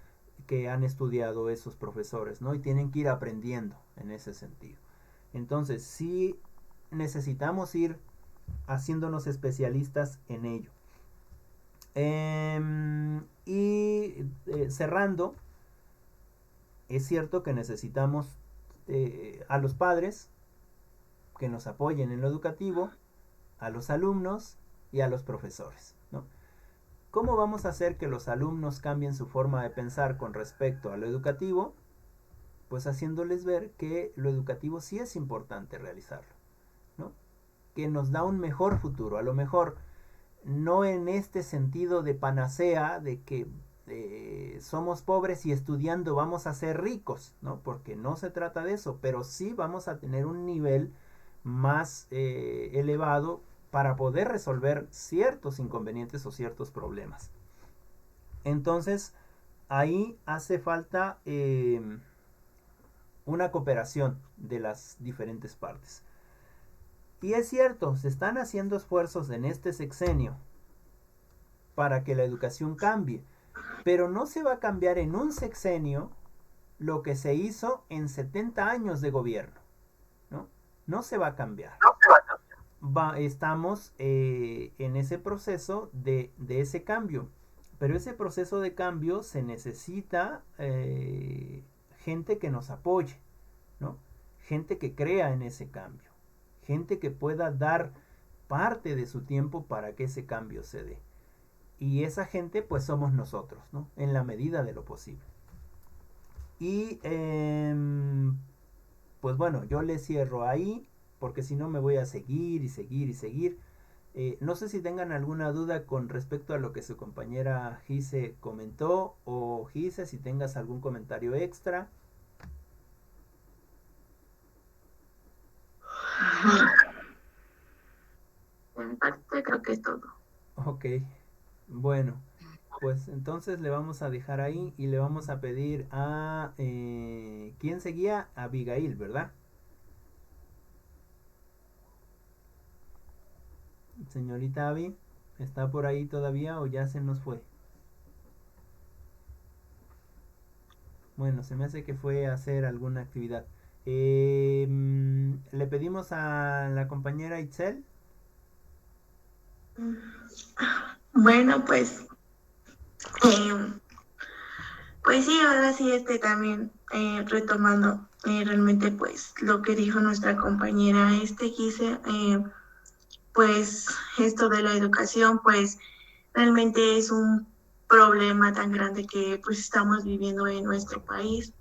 que han estudiado esos profesores, ¿no? Y tienen que ir aprendiendo en ese sentido. Entonces, sí necesitamos ir haciéndonos especialistas en ello. Cerrando, es cierto que necesitamos a los padres que nos apoyen en lo educativo, a los alumnos y a los profesores, ¿no? ¿Cómo vamos a hacer que los alumnos cambien su forma de pensar con respecto a lo educativo? Pues haciéndoles ver que lo educativo sí es importante realizarlo, ¿no? Que nos da un mejor futuro, a lo mejor no en este sentido de panacea de que somos pobres y estudiando vamos a ser ricos, ¿no? Porque no se trata de eso, pero sí vamos a tener un nivel más elevado para poder resolver ciertos inconvenientes o ciertos problemas. Entonces, ahí hace falta una cooperación de las diferentes partes. Y es cierto, se están haciendo esfuerzos en este sexenio para que la educación cambie, pero no se va a cambiar en un sexenio lo que se hizo en 70 años de gobierno, ¿no? No se va a cambiar. Estamos en ese proceso de ese cambio, pero ese proceso de cambio se necesita gente que nos apoye, ¿no? Gente que crea en ese cambio, gente que pueda dar parte de su tiempo para que ese cambio se dé. Y esa gente pues somos nosotros, ¿no? En la medida de lo posible. Y pues bueno, yo le cierro ahí, porque si no me voy a seguir y seguir y seguir. No sé si tengan alguna duda con respecto a lo que su compañera Gise comentó, o Gise, si tengas algún comentario extra. En parte creo que es todo. Ok, bueno, pues entonces le vamos a dejar ahí y le vamos a pedir a... ¿quién seguía? A Abigail, ¿verdad? Señorita Abby, ¿está por ahí todavía o ya se nos fue? Bueno, se me hace que fue a hacer alguna actividad. Le pedimos a la compañera Itzel. Bueno, pues sí, ahora sí también retomando realmente pues lo que dijo nuestra compañera Gise, pues esto de la educación pues realmente es un problema tan grande que pues estamos viviendo en nuestro país.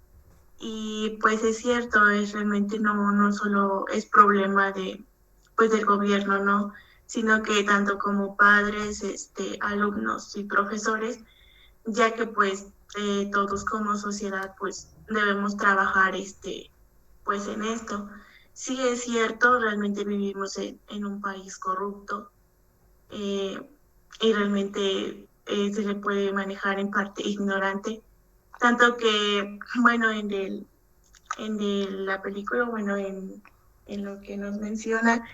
Y pues es cierto, es realmente no solo es problema pues del gobierno, ¿no? Sino que tanto como padres, alumnos y profesores, ya que pues todos como sociedad pues debemos trabajar pues en esto. Sí es cierto, realmente vivimos en un país corrupto, eh, y realmente se le puede manejar en parte ignorante, tanto que, bueno, la película, bueno, en lo que nos menciona,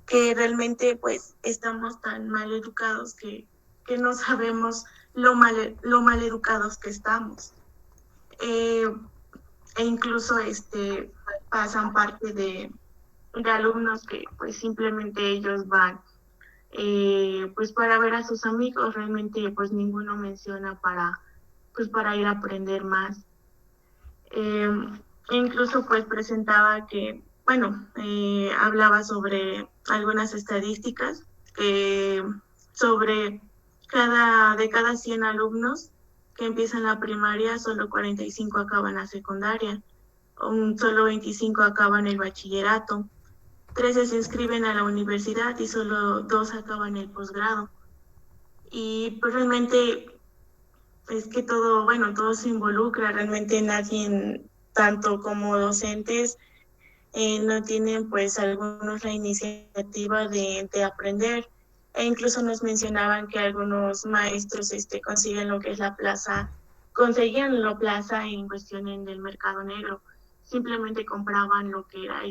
que realmente pues estamos tan mal educados que no sabemos lo mal educados que estamos. Eh, e incluso pasan parte de alumnos que pues simplemente ellos van pues para ver a sus amigos, realmente pues ninguno menciona pues para ir a aprender más. Eh, incluso pues presentaba que, bueno, hablaba sobre algunas estadísticas sobre de cada 100 alumnos que empiezan la primaria, solo 45 acaban la secundaria, solo 25 acaban el bachillerato, 13 se inscriben a la universidad y solo 2 acaban el posgrado. Y pues realmente es que todo, bueno, todo se involucra, realmente nadie, tanto como docentes, no tienen pues algunos la iniciativa de aprender, e incluso nos mencionaban que algunos maestros consiguen lo que es la plaza, conseguían la plaza en cuestión del mercado negro, simplemente compraban lo que era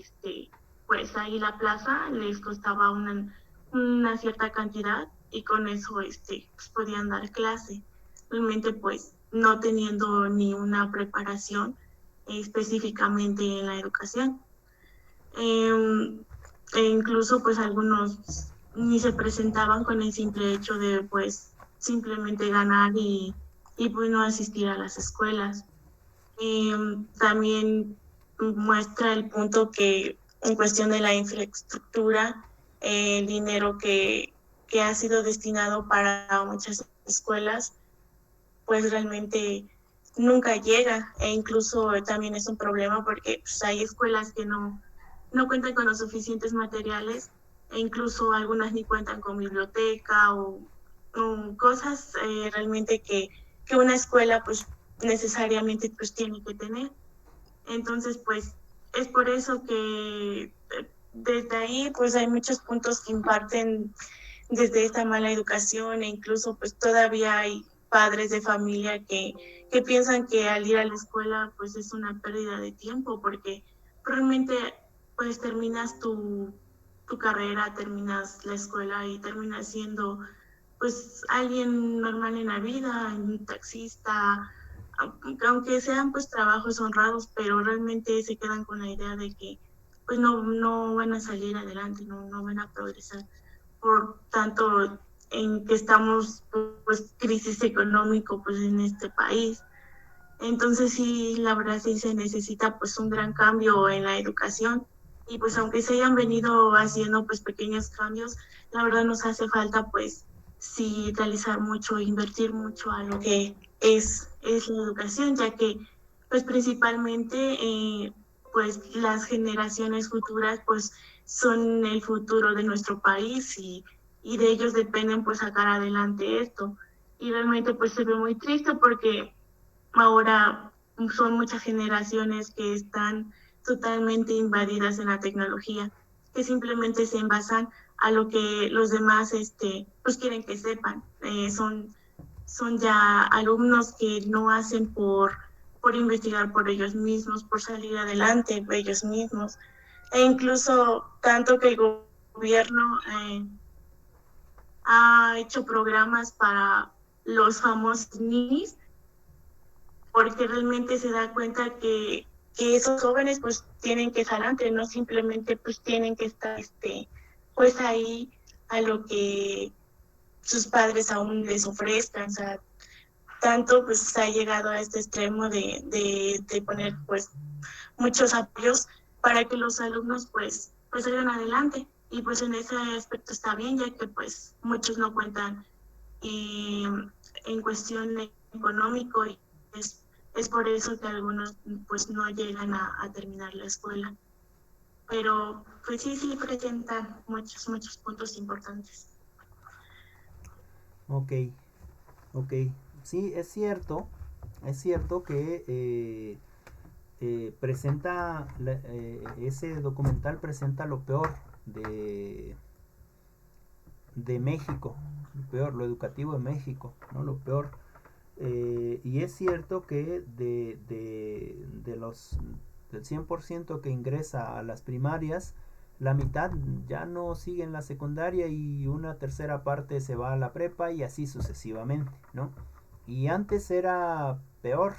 pues ahí la plaza, les costaba una cierta cantidad y con eso pues podían dar clase, realmente pues no teniendo ni una preparación específicamente en la educación. E incluso pues algunos ni se presentaban con el simple hecho de pues simplemente ganar y pues no asistir a las escuelas. También muestra el punto que en cuestión de la infraestructura, el dinero que ha sido destinado para muchas escuelas, pues realmente nunca llega, e incluso también es un problema porque pues, hay escuelas que no cuentan con los suficientes materiales, e incluso algunas ni cuentan con biblioteca o cosas realmente que una escuela pues necesariamente pues tiene que tener. Entonces pues es por eso que desde ahí pues hay muchos puntos que imparten desde esta mala educación, e incluso pues todavía hay padres de familia que piensan que al ir a la escuela pues es una pérdida de tiempo, porque realmente pues terminas tu carrera, terminas la escuela y terminas siendo pues alguien normal en la vida, un taxista, aunque sean pues trabajos honrados, pero realmente se quedan con la idea de que pues no van a salir adelante, no van a progresar, por tanto en que estamos pues crisis económico pues en este país. Entonces sí, la verdad sí se necesita pues un gran cambio en la educación, y pues aunque se hayan venido haciendo pues pequeños cambios, la verdad nos hace falta pues sí realizar mucho, invertir mucho a lo que es la educación, ya que pues principalmente pues las generaciones futuras pues son el futuro de nuestro país, y de ellos dependen pues sacar adelante esto. Y realmente pues se ve muy triste porque ahora son muchas generaciones que están totalmente invadidas en la tecnología, que simplemente se envasan a lo que los demás pues quieren que sepan. Son ya alumnos que no hacen por investigar por ellos mismos, por salir adelante por ellos mismos. E incluso tanto que el gobierno ha hecho programas para los famosos ninis, porque realmente se da cuenta que esos jóvenes pues tienen que salir adelante, no simplemente pues tienen que estar pues ahí a lo que sus padres aún les ofrezcan. O sea, tanto pues ha llegado a este extremo de poner pues muchos apoyos para que los alumnos pues salgan adelante, y pues en ese aspecto está bien, ya que pues muchos no cuentan eh, en cuestión económico, y es por eso que algunos pues no llegan a terminar la escuela. Pero pues sí presentan muchos puntos importantes. Ok, ok. Sí, es cierto que ese documental presenta lo peor de México, lo peor, lo educativo de México, ¿no? Lo peor. Y es cierto que del 100% que ingresa a las primarias, la mitad ya no sigue en la secundaria y una tercera parte se va a la prepa y así sucesivamente, ¿no? Y antes era peor,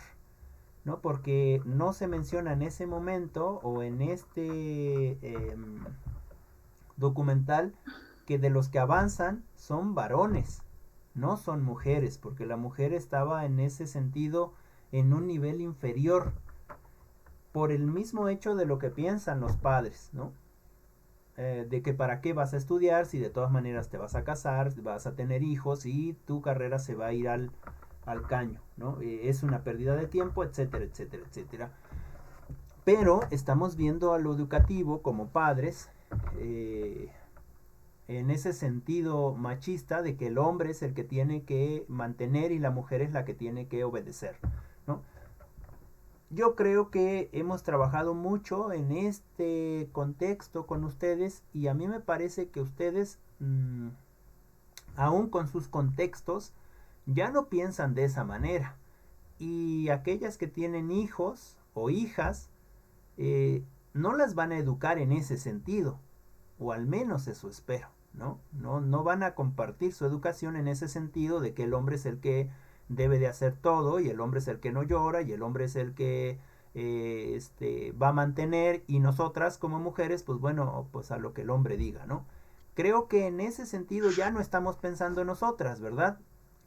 ¿no? Porque no se menciona en ese momento o en este documental que de los que avanzan son varones, no son mujeres, porque la mujer estaba en ese sentido en un nivel inferior por el mismo hecho de lo que piensan los padres, ¿no? De que para qué vas a estudiar si de todas maneras te vas a casar, vas a tener hijos y tu carrera se va a ir al caño, ¿no? Es una pérdida de tiempo, etcétera, etcétera, etcétera. Pero estamos viendo a lo educativo como padres en ese sentido machista de que el hombre es el que tiene que mantener y la mujer es la que tiene que obedecer, ¿no? Yo creo que hemos trabajado mucho en este contexto con ustedes y a mí me parece que ustedes, aún con sus contextos, ya no piensan de esa manera. Y aquellas que tienen hijos o hijas, no las van a educar en ese sentido, o al menos eso espero, ¿no? No van a compartir su educación en ese sentido de que el hombre es el que debe de hacer todo y el hombre es el que no llora y el hombre es el que va a mantener y nosotras como mujeres pues bueno, pues a lo que el hombre diga, ¿no? Creo que en ese sentido ya no estamos pensando en nosotras, ¿verdad?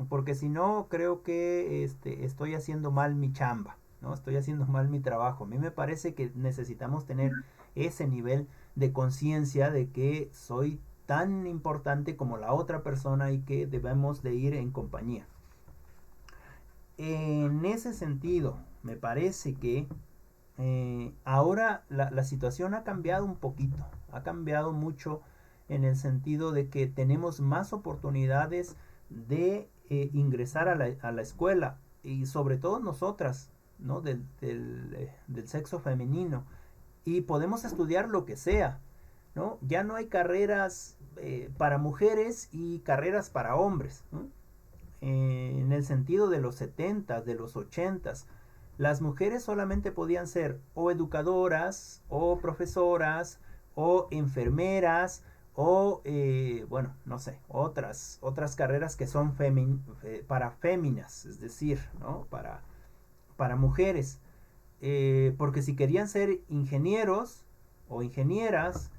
Porque si no creo que estoy haciendo mal mi chamba, ¿no? Estoy haciendo mal mi trabajo. A mí me parece que necesitamos tener ese nivel de conciencia de que soy tan importante como la otra persona y que debemos de ir en compañía. En ese sentido, me parece que ahora la situación ha cambiado un poquito, ha cambiado mucho en el sentido de que tenemos más oportunidades de ingresar a la escuela y sobre todo nosotras, ¿no? Del sexo femenino y podemos estudiar lo que sea, ¿no? Ya no hay carreras para mujeres y carreras para hombres, ¿no? En el sentido de los 70, de los 80, las mujeres solamente podían ser o educadoras, o profesoras, o enfermeras, o, bueno, no sé, otras carreras que son para féminas, es decir, ¿no? Para mujeres. Porque si querían ser ingenieros o ingenieras,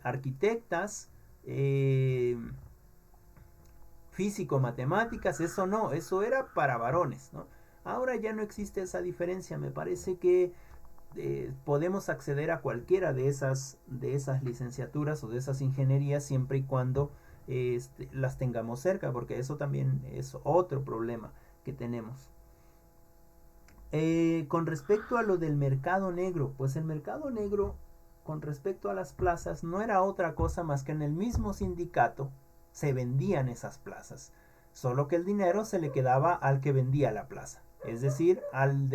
arquitectas, físico-matemáticas, eso no, eso era para varones, ¿no? Ahora ya no existe esa diferencia, me parece que podemos acceder a cualquiera de esas licenciaturas o de esas ingenierías siempre y cuando las tengamos cerca, porque eso también es otro problema que tenemos. Con respecto a lo del mercado negro, pues el mercado negro con respecto a las plazas no era otra cosa más que en el mismo sindicato se vendían esas plazas, solo que el dinero se le quedaba al que vendía la plaza, es decir, al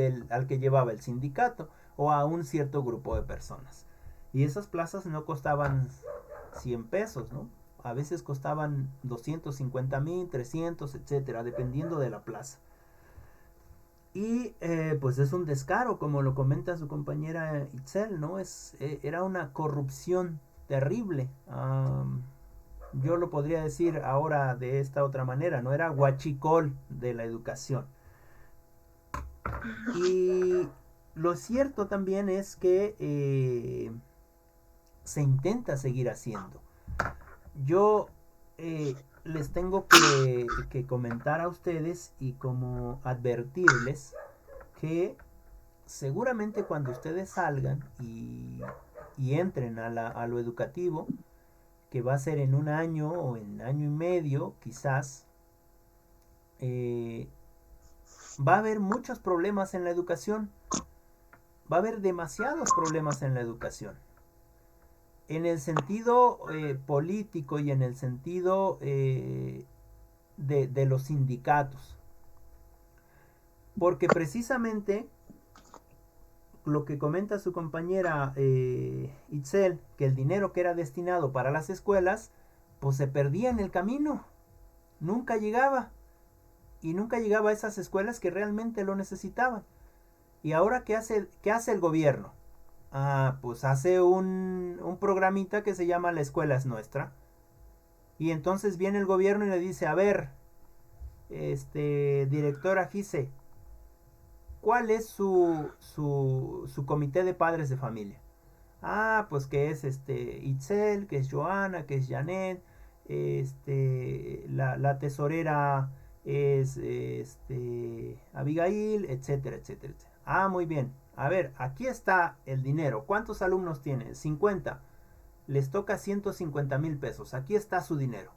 que llevaba el sindicato o a un cierto grupo de personas. Y esas plazas no costaban 100 pesos, ¿no? A veces costaban 250,000, 300, etcétera, dependiendo de la plaza. Y pues es un descaro, como lo comenta su compañera Itzel, ¿no? Era una corrupción terrible. Yo lo podría decir ahora de esta otra manera, ¿no? Era huachicol de la educación. Y lo cierto también es que se intenta seguir haciendo. Yo les tengo que comentar a ustedes y como advertirles que seguramente cuando ustedes salgan y entren a lo educativo, que va a ser en un año o en año y medio quizás, va a haber muchos problemas en la educación, va a haber demasiados problemas en la educación. En el sentido político y en el sentido de los sindicatos. Porque precisamente lo que comenta su compañera Itzel, que el dinero que era destinado para las escuelas, pues se perdía en el camino, nunca llegaba, y nunca llegaba a esas escuelas que realmente lo necesitaban. ¿Y ahora qué hace el gobierno? Pues hace un programita que se llama La Escuela es Nuestra. Y entonces viene el gobierno y le dice, a ver, directora Gise, ¿cuál es su comité de padres de familia? Pues que es Itzel, que es Joana, que es Janet, la tesorera es Abigail, etcétera, etcétera, etcétera. Muy bien. A ver, aquí está el dinero. ¿Cuántos alumnos tienen? 50. Les toca 150,000 pesos. Aquí está su dinero.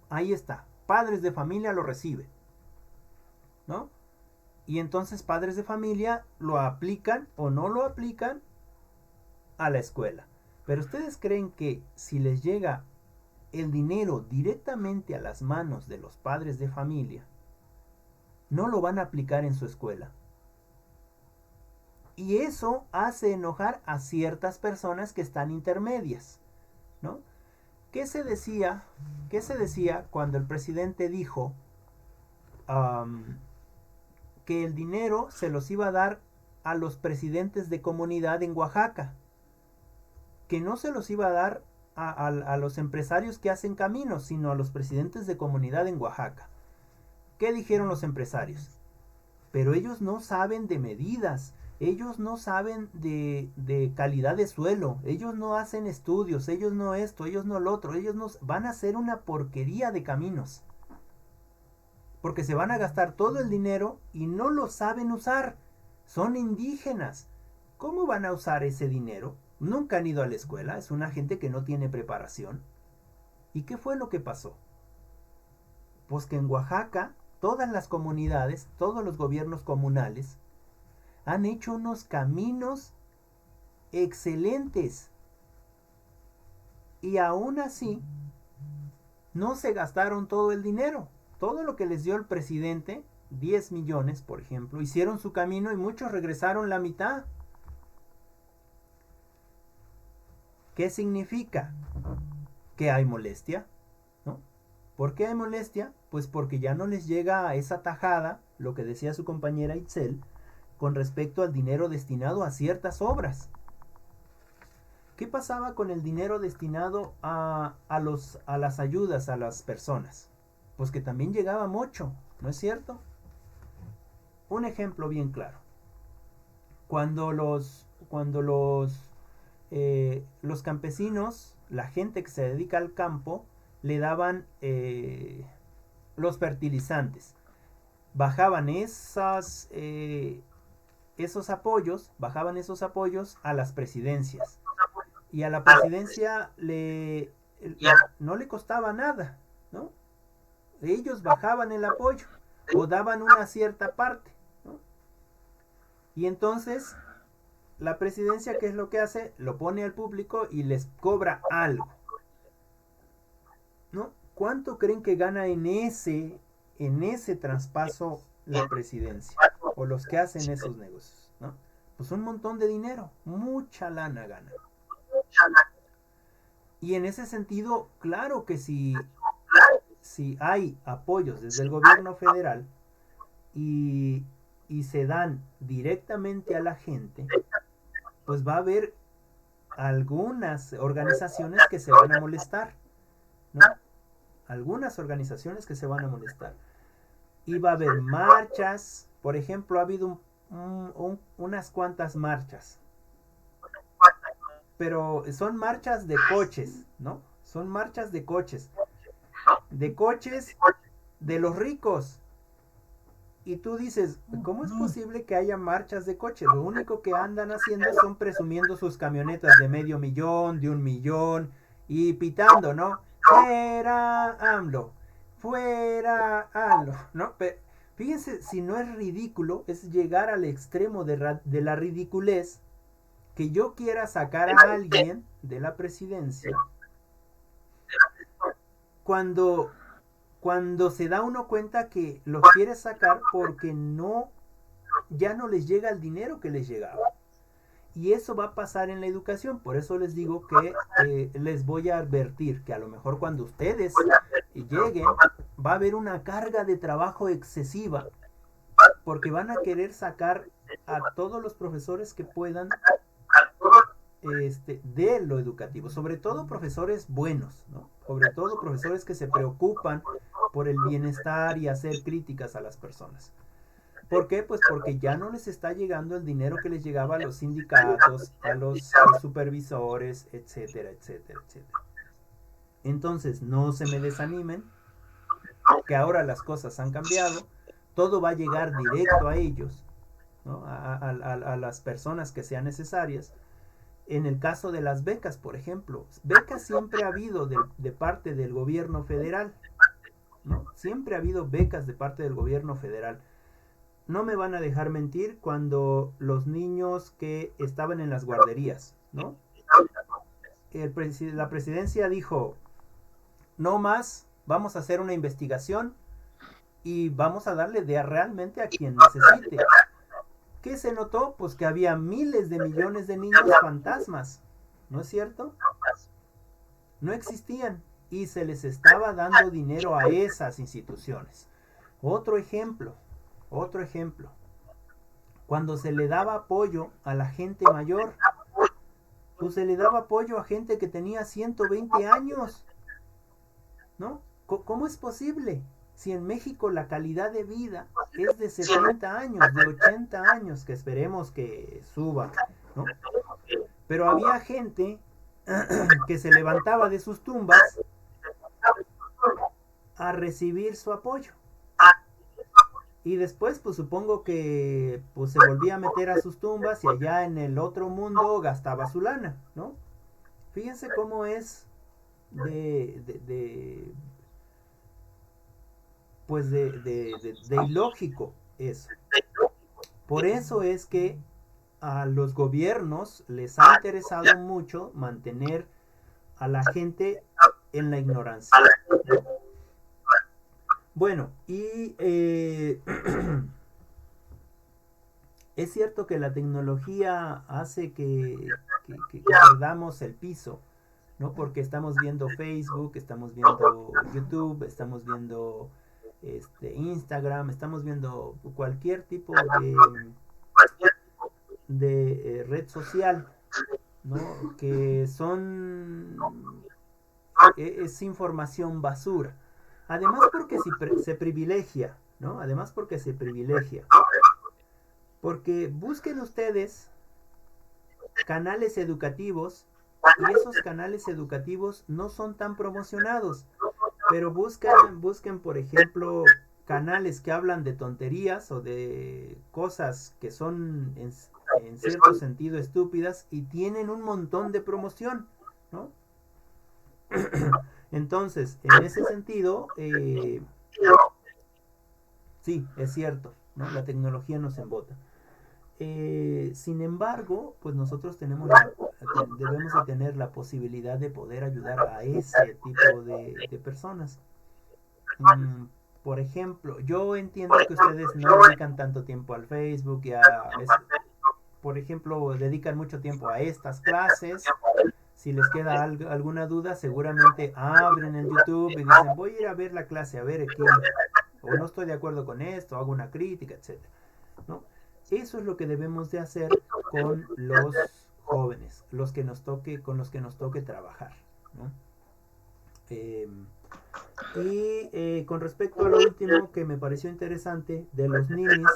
Ahí está. Padres de familia lo reciben, ¿no? Y entonces padres de familia lo aplican o no lo aplican a la escuela. Pero ustedes creen que si les llega el dinero directamente a las manos de los padres de familia, no lo van a aplicar en su escuela. Y eso hace enojar a ciertas personas que están intermedias, ¿no? ¿Qué se decía cuando el presidente dijo que el dinero se los iba a dar a los presidentes de comunidad en Oaxaca? Que no se los iba a dar a los empresarios que hacen caminos, sino a los presidentes de comunidad en Oaxaca. ¿Qué dijeron los empresarios? Pero ellos no saben de medidas, ellos no saben de calidad de suelo, ellos no hacen estudios, ellos no esto, ellos no lo otro, ellos no van a hacer una porquería de caminos. Porque se van a gastar todo el dinero y no lo saben usar. Son indígenas. ¿Cómo van a usar ese dinero? Nunca han ido a la escuela, es una gente que no tiene preparación. ¿Y qué fue lo que pasó? Pues que en Oaxaca, todas las comunidades, todos los gobiernos comunales, han hecho unos caminos excelentes. Y aún así, no se gastaron todo el dinero. Todo lo que les dio el presidente, 10 millones, por ejemplo, hicieron su camino y muchos regresaron la mitad. ¿Qué significa? Que hay molestia, ¿no? ¿Por qué hay molestia? Pues porque ya no les llega a esa tajada, lo que decía su compañera Itzel, con respecto al dinero destinado a ciertas obras. ¿Qué pasaba con el dinero destinado a las ayudas a las personas? Pues que también llegaba mucho, ¿no es cierto? Un ejemplo bien claro. Cuando los campesinos, la gente que se dedica al campo, le daban los fertilizantes. Bajaban esos apoyos a las presidencias. Y a la presidencia no le costaba nada, ¿no? Ellos bajaban el apoyo o daban una cierta parte, ¿no? Y entonces la presidencia, ¿qué es lo que hace? Lo pone al público y les cobra algo, ¿no? ¿Cuánto creen que gana en ese traspaso la presidencia o los que hacen esos negocios, ¿no? Pues un montón de dinero, mucha lana gana. Y en ese sentido, claro que si hay apoyos desde el gobierno federal y se dan directamente a la gente, pues va a haber algunas organizaciones que se van a molestar, ¿no? Algunas organizaciones que se van a molestar. Y va a haber marchas, por ejemplo, ha habido unas cuantas marchas, pero son marchas de coches, ¿no? Son marchas de coches de los ricos. Y tú dices, ¿cómo es posible que haya marchas de coches? Lo único que andan haciendo son presumiendo sus camionetas de $500,000, de $1,000,000 y pitando, ¿no? Fuera AMLO, fuera AMLO, ¿no? Pero fíjense si no es ridículo, es llegar al extremo de la ridiculez que yo quiera sacar a alguien de la presidencia cuando se da uno cuenta que lo quiere sacar porque no ya no les llega el dinero que les llegaba. Y eso va a pasar en la educación. Por eso les digo que les voy a advertir que a lo mejor cuando ustedes lleguen va a haber una carga de trabajo excesiva, porque van a querer sacar a todos los profesores que puedan de lo educativo, sobre todo profesores buenos, ¿no? Sobre todo profesores que se preocupan por el bienestar y hacer críticas a las personas. ¿Por qué? Pues porque ya no les está llegando el dinero que les llegaba a los sindicatos, a los supervisores, etcétera, etcétera, etcétera. Entonces, no se me desanimen, que ahora las cosas han cambiado, todo va a llegar directo a ellos, ¿no? A las personas que sean necesarias. En el caso de las becas, por ejemplo, becas siempre ha habido de parte del gobierno federal, ¿no? Siempre ha habido becas de parte del gobierno federal. No me van a dejar mentir cuando los niños que estaban en las guarderías, ¿no? La presidencia dijo, no más, vamos a hacer una investigación y vamos a darle realmente a quien necesite. ¿Qué se notó? Pues que había miles de millones de niños fantasmas, ¿no es cierto? No existían y se les estaba dando dinero a esas instituciones. Otro ejemplo, cuando se le daba apoyo a la gente mayor, pues se le daba apoyo a gente que tenía 120 años, ¿no? ¿Cómo es posible? Si en México la calidad de vida es de 70 años, de 80 años, que esperemos que suba, ¿no? Pero había gente que se levantaba de sus tumbas a recibir su apoyo. Y después, pues supongo que pues, se volvía a meter a sus tumbas y allá en el otro mundo gastaba su lana, ¿no? Fíjense cómo es de ilógico eso. Por eso es que a los gobiernos les ha interesado mucho mantener a la gente en la ignorancia, ¿no? Bueno, y es cierto que la tecnología hace que perdamos el piso, ¿no? Porque estamos viendo Facebook, estamos viendo YouTube, estamos viendo Instagram, estamos viendo cualquier tipo de red social, ¿no? Que es información basura. Además porque se privilegia, ¿no? Además porque se privilegia. Porque busquen ustedes canales educativos y esos canales educativos no son tan promocionados. Pero busquen, por ejemplo, canales que hablan de tonterías o de cosas que son en cierto sentido estúpidas y tienen un montón de promoción, ¿no? Entonces, en ese sentido, sí, es cierto, ¿no? La tecnología nos embota. Sin embargo, pues nosotros debemos de tener la posibilidad de poder ayudar a ese tipo de personas. Por ejemplo, yo entiendo que ustedes no dedican tanto tiempo al Facebook y por ejemplo, dedican mucho tiempo a estas clases. Si les queda alguna duda, seguramente abren el YouTube y dicen, voy a ir a ver la clase, a ver aquí, o no estoy de acuerdo con esto, hago una crítica, etc., ¿no? Eso es lo que debemos de hacer con los jóvenes, con los que nos toque trabajar, ¿no? Con respecto a lo último que me pareció interesante de los ninis,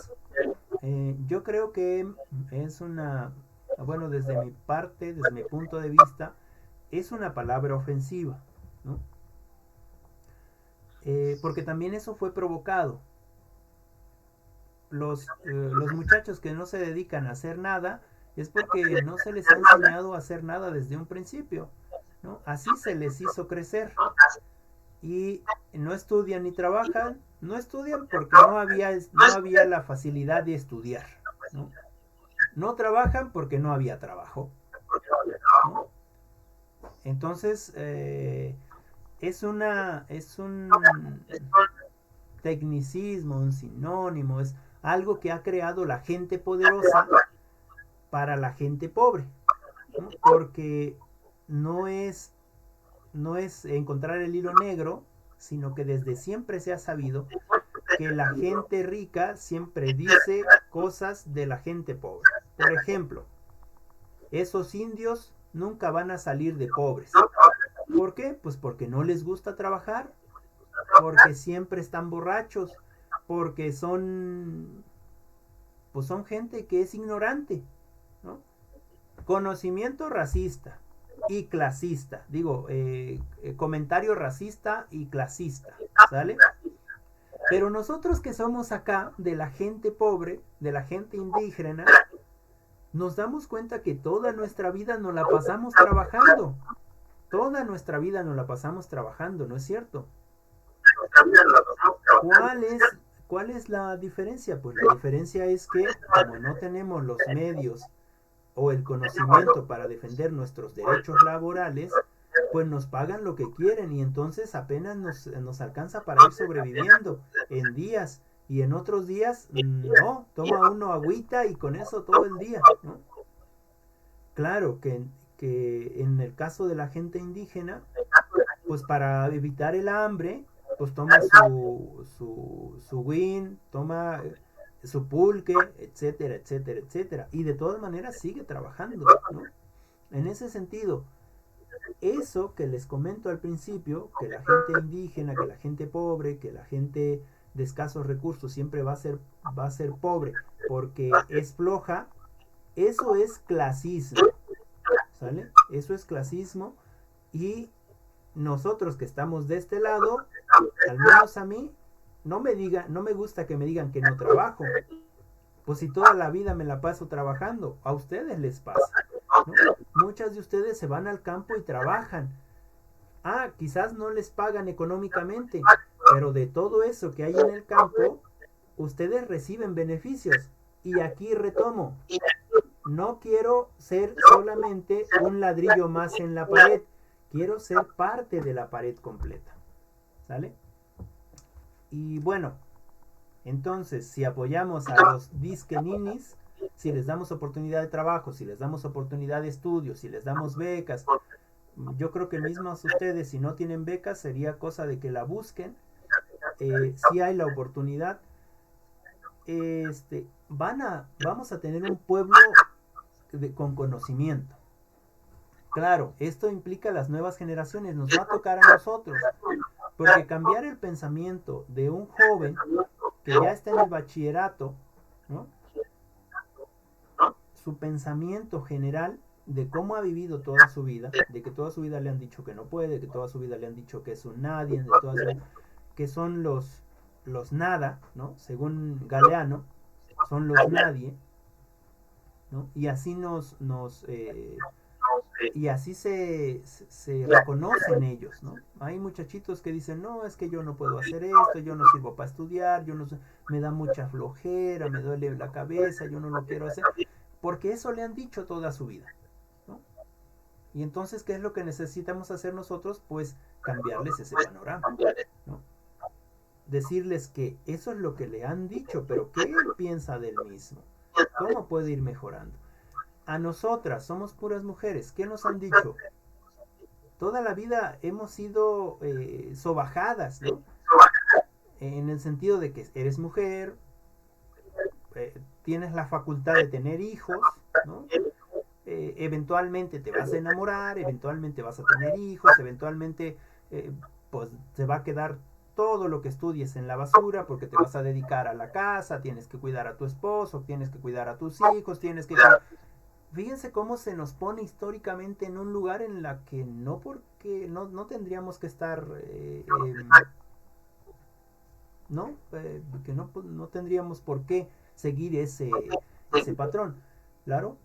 yo creo que es bueno, desde mi parte, desde mi punto de vista, es una palabra ofensiva, ¿no? Porque también eso fue provocado. Los muchachos que no se dedican a hacer nada es porque no se les ha enseñado a hacer nada desde un principio, ¿no? Así se les hizo crecer. Y no estudian ni trabajan, no estudian porque no había la facilidad de estudiar, ¿no? No trabajan porque no había trabajo, ¿no? Entonces, es un tecnicismo, un sinónimo, algo que ha creado la gente poderosa para la gente pobre, ¿no? Porque no es, no es encontrar el hilo negro, sino que desde siempre se ha sabido que la gente rica siempre dice cosas de la gente pobre. Por ejemplo, esos indios nunca van a salir de pobres. ¿Por qué? Pues porque no les gusta trabajar, porque siempre están borrachos, porque son, pues son gente que es ignorante, ¿no? Conocimiento racista y clasista, digo, comentario racista y clasista, ¿sale? Pero nosotros que somos acá, de la gente pobre, de la gente indígena, nos damos cuenta que toda nuestra vida nos la pasamos trabajando. Toda nuestra vida nos la pasamos trabajando, ¿no es cierto? ¿Cuál es, ¿Cuál es la diferencia? Pues la diferencia es que como no tenemos los medios o el conocimiento para defender nuestros derechos laborales, pues nos pagan lo que quieren y entonces apenas nos alcanza para ir sobreviviendo en días y en otros días no, toma uno agüita y con eso todo el día, ¿no? Claro que en el caso de la gente indígena, pues para evitar el hambre, pues toma su win, toma su pulque, etcétera, etcétera, etcétera. Y de todas maneras sigue trabajando, ¿no? En ese sentido, eso que les comento al principio, que la gente indígena, que la gente pobre, que la gente de escasos recursos siempre va a ser pobre porque es floja, eso es clasismo, ¿sale? Eso es clasismo y nosotros que estamos de este lado, al menos a mí, no me gusta que me digan que no trabajo. Pues si toda la vida me la paso trabajando, a ustedes les pasa, ¿no? Muchas de ustedes se van al campo y trabajan. Ah, quizás no les pagan económicamente, pero de todo eso que hay en el campo, ustedes reciben beneficios. Y aquí retomo, no quiero ser solamente un ladrillo más en la pared, quiero ser parte de la pared completa, ¿sale? Y bueno, entonces si apoyamos a los disque ninis, si les damos oportunidad de trabajo, si les damos oportunidad de estudio, si les damos becas, yo creo que mismos ustedes, si no tienen becas, sería cosa de que la busquen. Si hay la oportunidad, vamos a tener un pueblo con conocimiento. Claro, esto implica las nuevas generaciones, nos va a tocar a nosotros, porque cambiar el pensamiento de un joven que ya está en el bachillerato, ¿no? Su pensamiento general de cómo ha vivido toda su vida, de que toda su vida le han dicho que no puede, que toda su vida le han dicho que es un nadie, de toda su, que son los nada, ¿no? Según Galeano, son los nadie, ¿no? Y así y así se reconocen ellos, ¿no? Hay muchachitos que dicen, no, es que yo no puedo hacer esto, yo no sirvo para estudiar, yo no me da mucha flojera, me duele la cabeza, yo no lo quiero hacer, porque eso le han dicho toda su vida, ¿no? Y entonces, ¿qué es lo que necesitamos hacer nosotros? Pues cambiarles ese panorama, ¿no? Decirles que eso es lo que le han dicho, pero ¿qué él piensa del mismo? ¿Cómo puede ir mejorando? A nosotras, somos puras mujeres, ¿qué nos han dicho? Toda la vida hemos sido sobajadas, ¿no? En el sentido de que eres mujer, tienes la facultad de tener hijos, ¿no? Eventualmente te vas a enamorar, eventualmente vas a tener hijos, eventualmente pues te va a quedar todo lo que estudies en la basura porque te vas a dedicar a la casa, tienes que cuidar a tu esposo, tienes que cuidar a tus hijos, tienes que... Fíjense cómo se nos pone históricamente en un lugar en la que no porque no tendríamos que estar que no tendríamos por qué seguir ese patrón. Claro,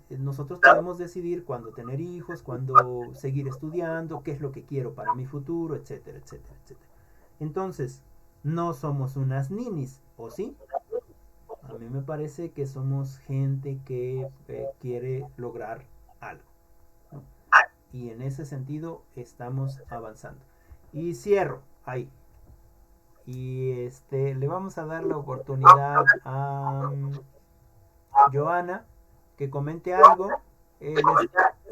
nosotros podemos decidir cuándo tener hijos, cuándo seguir estudiando, qué es lo que quiero para mi futuro, etcétera, etcétera, etcétera. Entonces, no somos unas ninis, ¿o sí? A mí me parece que somos gente que quiere lograr algo, ¿no? Y en ese sentido estamos avanzando. Y cierro ahí. y le vamos a dar la oportunidad a Joana que comente algo.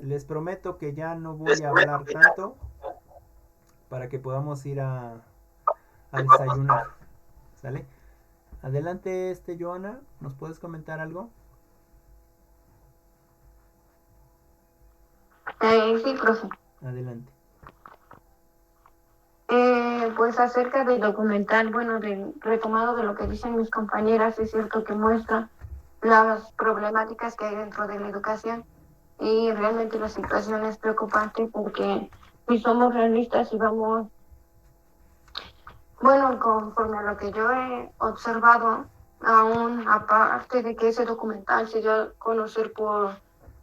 Les prometo que ya no voy a hablar tanto para que podamos ir a desayunar. ¿Sale? Adelante, Joana, ¿nos puedes comentar algo? Sí, profe. Adelante. Pues acerca del documental, bueno, retomado de lo que dicen mis compañeras, es cierto que muestra las problemáticas que hay dentro de la educación y realmente la situación es preocupante porque si somos realistas y vamos, bueno, conforme a lo que yo he observado, aún aparte de que ese documental se dio a conocer por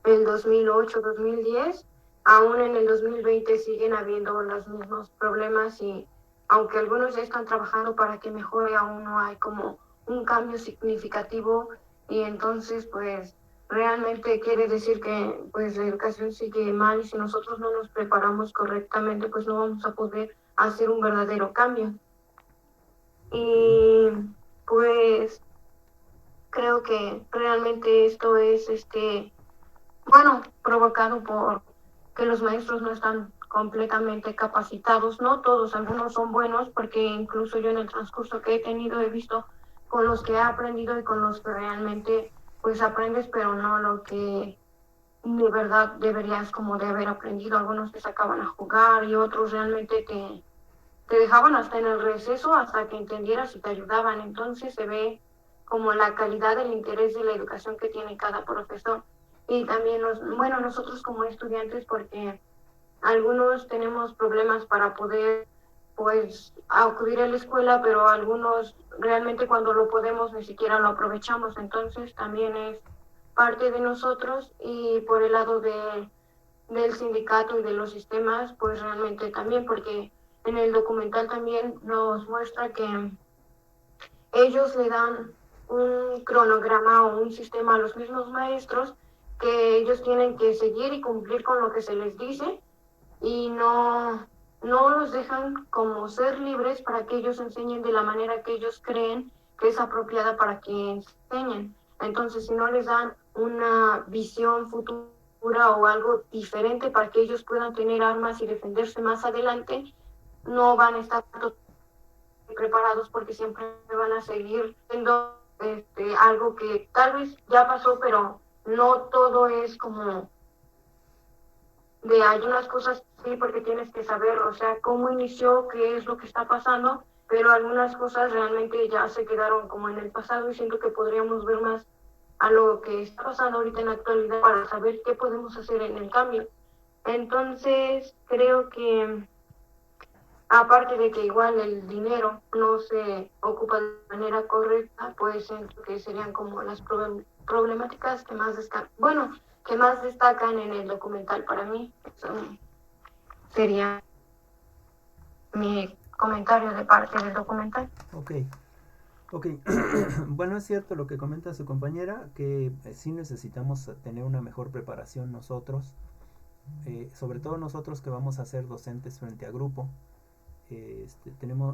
el 2008-2010, aún en el 2020 siguen habiendo los mismos problemas y aunque algunos ya están trabajando para que mejore, aún no hay como un cambio significativo y entonces pues realmente quiere decir que pues la educación sigue mal y si nosotros no nos preparamos correctamente pues no vamos a poder hacer un verdadero cambio. Y pues creo que realmente esto es bueno, provocado por que los maestros no están completamente capacitados, no todos, algunos son buenos, porque incluso yo en el transcurso que he tenido he visto con los que he aprendido y con los que realmente pues aprendes, pero no lo que de verdad deberías como de haber aprendido. Algunos te sacaban a jugar y otros realmente te dejaban hasta en el receso hasta que entendieras y te ayudaban. Entonces se ve como la calidad del interés de la educación que tiene cada profesor. Y también, bueno, nosotros como estudiantes, porque algunos tenemos problemas para poder, pues, acudir a la escuela, pero algunos realmente cuando lo podemos ni siquiera lo aprovechamos. Entonces también es parte de nosotros y por el lado del sindicato y de los sistemas, pues realmente también, porque en el documental también nos muestra que ellos le dan un cronograma o un sistema a los mismos maestros que ellos tienen que seguir y cumplir con lo que se les dice y no los dejan como ser libres para que ellos enseñen de la manera que ellos creen que es apropiada para que enseñen. Entonces, si no les dan una visión futura o algo diferente para que ellos puedan tener armas y defenderse más adelante, no van a estar preparados porque siempre van a seguir siendo algo que tal vez ya pasó, pero no todo es como de hay unas cosas sí porque tienes que saber, o sea, cómo inició, qué es lo que está pasando, pero algunas cosas realmente ya se quedaron como en el pasado y siento que podríamos ver más a lo que está pasando ahorita en la actualidad para saber qué podemos hacer en el cambio. Entonces, creo que aparte de que igual el dinero no se ocupa de manera correcta, pues siento que serían como las problemáticas que más destacan en el documental para mí. Eso sería mi comentario de parte del documental. Ok. Bueno, es cierto lo que comenta su compañera, que sí necesitamos tener una mejor preparación nosotros, sobre todo nosotros que vamos a ser docentes frente a grupo.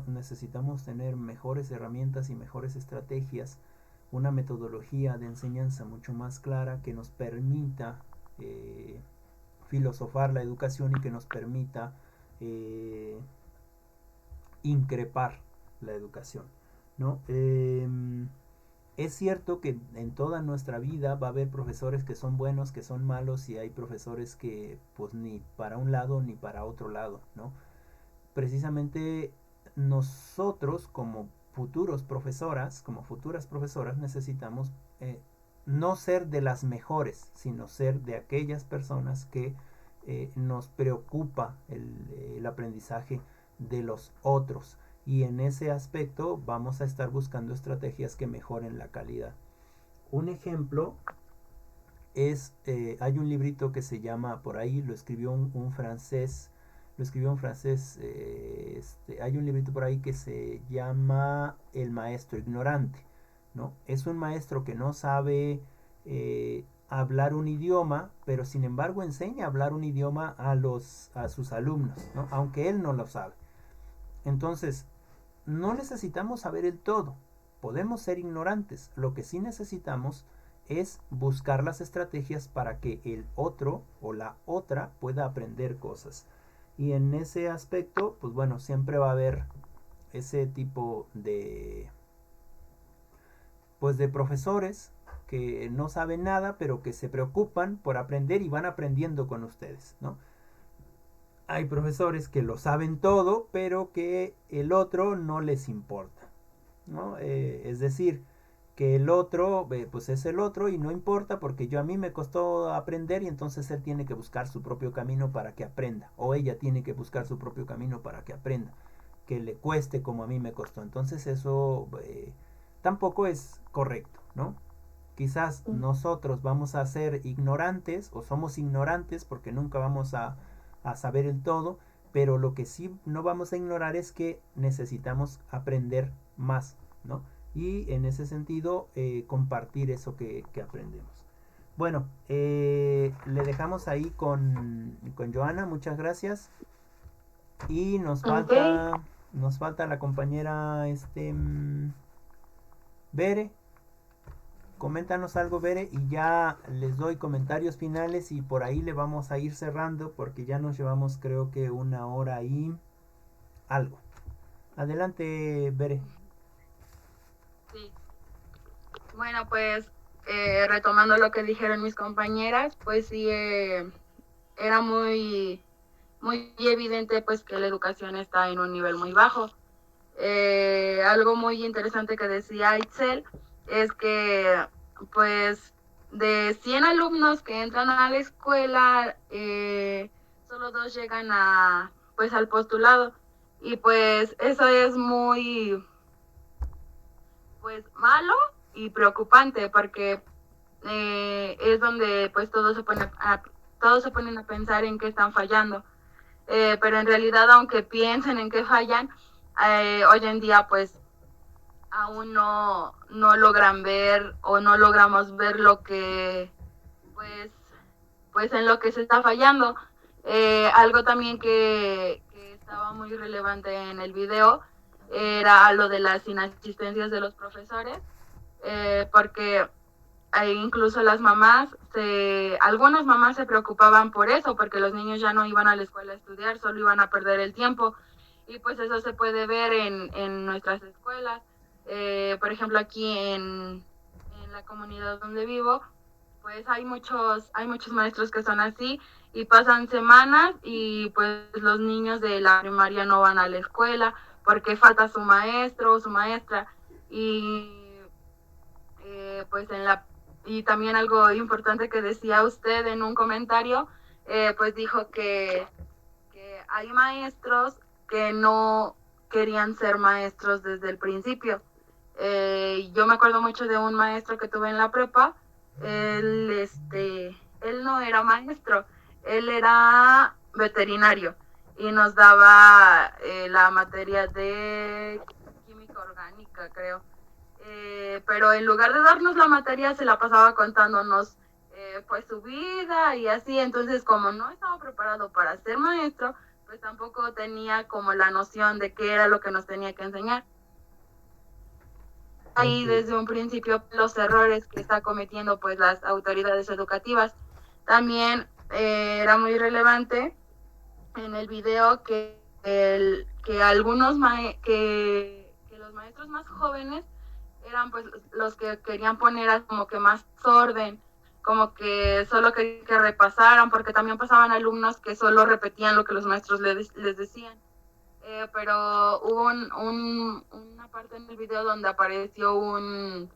Necesitamos tener mejores herramientas y mejores estrategias, una metodología de enseñanza mucho más clara que nos permita filosofar la educación y que nos permita increpar la educación, ¿no? Es cierto que en toda nuestra vida va a haber profesores que son buenos, que son malos, y hay profesores que pues ni para un lado ni para otro lado, ¿no? Precisamente nosotros como futuras profesoras necesitamos no ser de las mejores, sino ser de aquellas personas que nos preocupa el aprendizaje de los otros, y en ese aspecto vamos a estar buscando estrategias que mejoren la calidad. Un ejemplo es, hay un librito que se llama, por ahí lo escribió un francés, hay un librito por ahí que se llama El maestro ignorante, ¿no? Es un maestro que no sabe hablar un idioma, pero sin embargo enseña a hablar un idioma a sus alumnos, ¿no? Aunque él no lo sabe. Entonces, no necesitamos saber el todo, podemos ser ignorantes, lo que sí necesitamos es buscar las estrategias para que el otro o la otra pueda aprender cosas. Y en ese aspecto, pues bueno, siempre va a haber ese tipo de, pues de profesores que no saben nada, pero que se preocupan por aprender y van aprendiendo con ustedes, ¿no? Hay profesores que lo saben todo, pero que el otro no les importa, ¿no? Es decir, que el otro, pues es el otro y no importa porque a mí me costó aprender y entonces él tiene que buscar su propio camino para que aprenda, o ella tiene que buscar su propio camino para que aprenda, que le cueste como a mí me costó. Entonces eso tampoco es correcto, ¿no? Quizás nosotros vamos a ser ignorantes o somos ignorantes porque nunca vamos a saber el todo, pero lo que sí no vamos a ignorar es que necesitamos aprender más, ¿no? Y en ese sentido compartir eso que aprendemos. Bueno, le dejamos ahí con Joana, muchas gracias. Y nos falta la compañera Bere. Coméntanos algo, Bere, y ya les doy comentarios finales y por ahí le vamos a ir cerrando porque ya nos llevamos creo que 1 hora y algo. Adelante, Bere. Sí. Bueno, pues retomando lo que dijeron mis compañeras, pues sí, era muy evidente pues que la educación está en un nivel muy bajo. Algo muy interesante que decía Itzel es que pues de 100 alumnos que entran a la escuela, solo 2 llegan pues al postulado, y pues eso es muy pues malo y preocupante porque es donde pues todos se ponen a pensar en qué están fallando. Pero en realidad, aunque piensen en qué fallan, hoy en día pues aún no logran ver o no logramos ver lo que pues en lo que se está fallando. Algo también que estaba muy relevante en el video era lo de las inasistencias de los profesores, porque incluso las mamás, algunas mamás se preocupaban por eso, porque los niños ya no iban a la escuela a estudiar, solo iban a perder el tiempo, y pues eso se puede ver en nuestras escuelas. Por ejemplo, aquí en la comunidad donde vivo, pues hay muchos maestros que son así, y pasan semanas y pues los niños de la primaria no van a la escuela porque falta su maestro o su maestra. Y pues y también algo importante que decía usted en un comentario, pues dijo que hay maestros que no querían ser maestros desde el principio. Yo me acuerdo mucho de un maestro que tuve en la prepa. Él no era maestro, él era veterinario y nos daba la materia de química orgánica, creo. Pero en lugar de darnos la materia, se la pasaba contándonos pues su vida y así. Entonces, como no estaba preparado para ser maestro, pues tampoco tenía como la noción de qué era lo que nos tenía que enseñar. Ahí desde un principio los errores que está cometiendo pues las autoridades educativas. También era muy relevante en el video que los maestros más jóvenes eran pues los que querían poner como que más orden, como que solo que repasaran, porque también pasaban alumnos que solo repetían lo que los maestros les decían. Pero hubo una parte en el video donde apareció un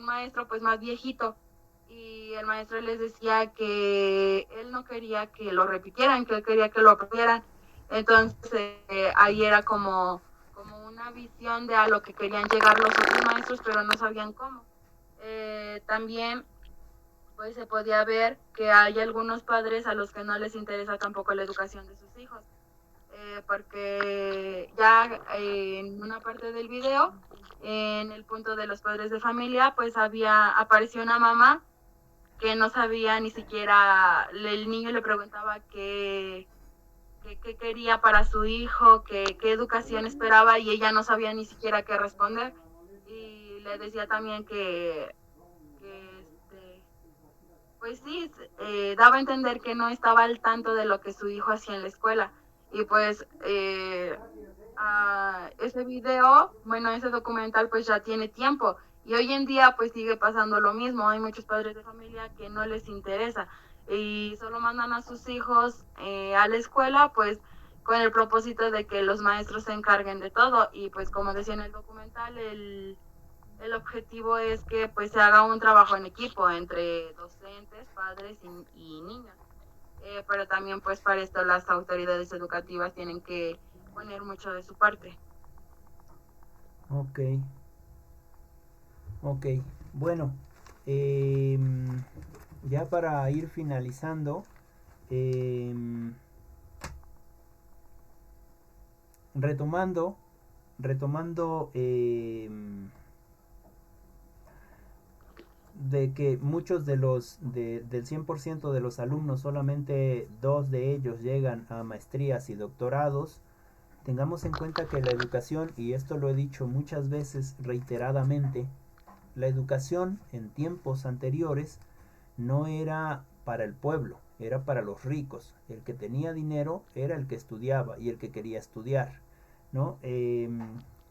maestro pues más viejito, y el maestro les decía que él no quería que lo repitieran, que él quería que lo aprendieran. Entonces ahí era como una visión de a lo que querían llegar los otros maestros, pero no sabían cómo. También pues se podía ver que hay algunos padres a los que no les interesa tampoco la educación de sus hijos. Porque ya en una parte del video, en el punto de los padres de familia, pues apareció una mamá que no sabía ni siquiera, el niño le preguntaba qué qué quería para su hijo, qué educación esperaba, y ella no sabía ni siquiera qué responder. Y le decía también pues sí, daba a entender que no estaba al tanto de lo que su hijo hacía en la escuela. Y pues ese video, bueno, ese documental pues ya tiene tiempo. Y hoy en día pues sigue pasando lo mismo. Hay muchos padres de familia que no les interesa y solo mandan a sus hijos a la escuela pues con el propósito de que los maestros se encarguen de todo. Y pues como decía en el documental, el objetivo es que pues se haga un trabajo en equipo entre docentes, padres y niños. Pero también pues para esto las autoridades educativas tienen que poner mucho de su parte. Ok. Ok. Bueno, ya para ir finalizando, retomando, de que muchos de del 100% de los alumnos, solamente 2 de ellos llegan a maestrías y doctorados. Tengamos en cuenta que la educación, y esto lo he dicho muchas veces reiteradamente, la educación en tiempos anteriores no era para el pueblo, era para los ricos. El que tenía dinero era el que estudiaba y el que quería estudiar, ¿no?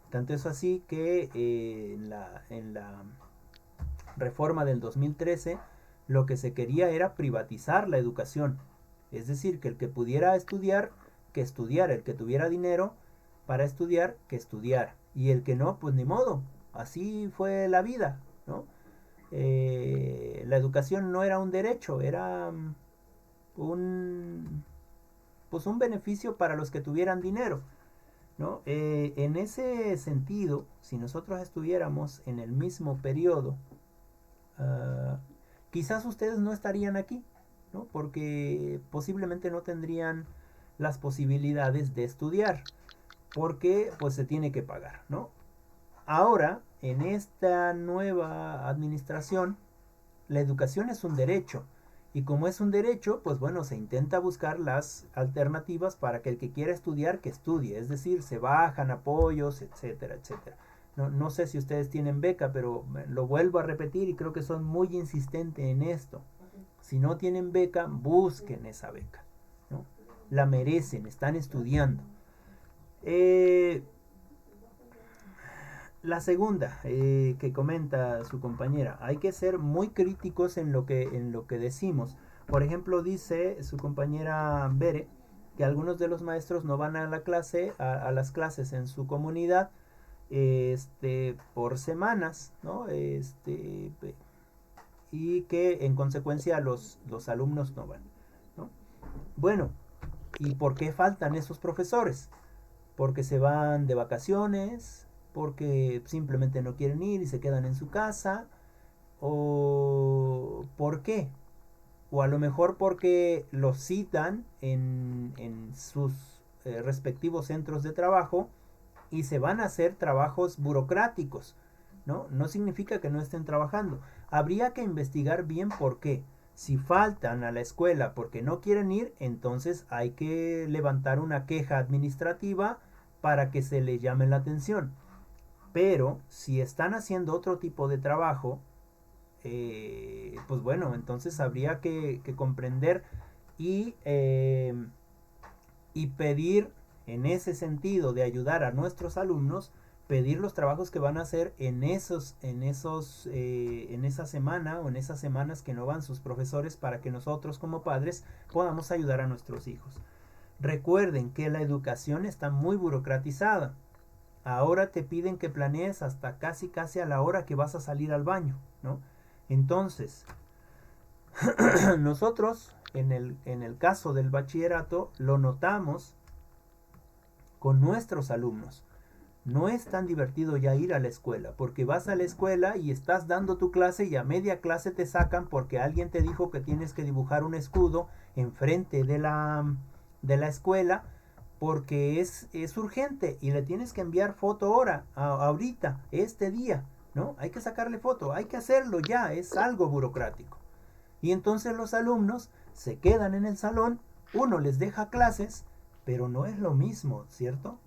Tanto es así que en la reforma del 2013 lo que se quería era privatizar la educación. Es decir, que el que pudiera estudiar, que estudiara, el que tuviera dinero para estudiar, que estudiara. Y el que no, pues ni modo. Así fue la vida, ¿no? La educación no era un derecho, era pues un beneficio para los que tuvieran dinero, ¿no? En ese sentido, si nosotros estuviéramos en el mismo periodo, quizás ustedes no estarían aquí, ¿no? Porque posiblemente no tendrían las posibilidades de estudiar, porque pues se tiene que pagar, ¿no? Ahora, en esta nueva administración, la educación es un derecho. Y como es un derecho, pues bueno, se intenta buscar las alternativas para que el que quiera estudiar, que estudie. Es decir, se bajan apoyos, etcétera, etcétera. No sé si ustedes tienen beca, pero lo vuelvo a repetir y creo que son muy insistentes en esto. Si no tienen beca, busquen esa beca, ¿no? La merecen, están estudiando. La segunda que comenta su compañera, hay que ser muy críticos en lo que decimos. Por ejemplo, dice su compañera Bere que algunos de los maestros no van a la clase, a las clases en su comunidad, por semanas, ¿no? Y que en consecuencia los alumnos no van, ¿no? Bueno, ¿y por qué faltan esos profesores? Porque se van de vacaciones, porque simplemente no quieren ir y se quedan en su casa, o ¿por qué? O a lo mejor porque los citan en sus respectivos centros de trabajo y se van a hacer trabajos burocráticos, ¿no? No significa que no estén trabajando. Habría que investigar bien por qué. Si faltan a la escuela porque no quieren ir, entonces hay que levantar una queja administrativa para que se les llame la atención. Pero si están haciendo otro tipo de trabajo, pues bueno, entonces habría que comprender y pedir, en ese sentido de ayudar a nuestros alumnos, pedir los trabajos que van a hacer en esa semana o en esas semanas que no van sus profesores, para que nosotros como padres podamos ayudar a nuestros hijos. Recuerden que la educación está muy burocratizada. Ahora te piden que planees hasta casi a la hora que vas a salir al baño, ¿no? Entonces, nosotros en el caso del bachillerato lo notamos con nuestros alumnos. No es tan divertido ya ir a la escuela, porque vas a la escuela y estás dando tu clase y a media clase te sacan porque alguien te dijo que tienes que dibujar un escudo enfrente de la escuela, porque es urgente y le tienes que enviar foto ahorita, este día, ¿no? Hay que sacarle foto, hay que hacerlo ya, es algo burocrático. Y entonces los alumnos se quedan en el salón, uno les deja clases pero no es lo mismo, ¿cierto?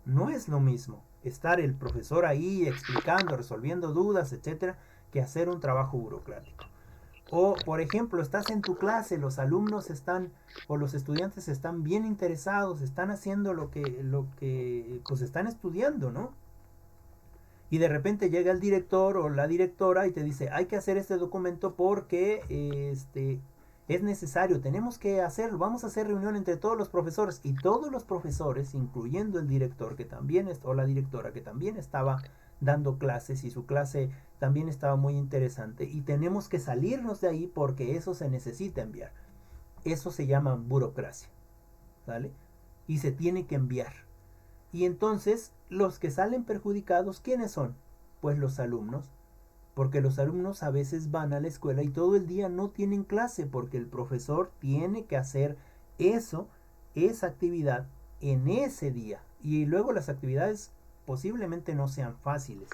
No es lo mismo estar el profesor ahí explicando, resolviendo dudas, etcétera, que hacer un trabajo burocrático. O, por ejemplo, estás en tu clase, los alumnos están o los estudiantes están bien interesados, están haciendo lo que pues están estudiando, ¿no? Y de repente llega el director o la directora y te dice, hay que hacer este documento porque es necesario, tenemos que hacerlo, vamos a hacer reunión entre todos los profesores. Y todos los profesores, incluyendo el director que también o la directora que también estaba dando clases, y su clase también estaba muy interesante, y tenemos que salirnos de ahí porque eso se necesita enviar. Eso se llama burocracia, ¿vale? Y se tiene que enviar. Y entonces los que salen perjudicados, ¿quiénes son? Pues los alumnos, porque los alumnos a veces van a la escuela y todo el día no tienen clase porque el profesor tiene que hacer esa actividad en ese día, y luego las actividades posiblemente no sean fáciles.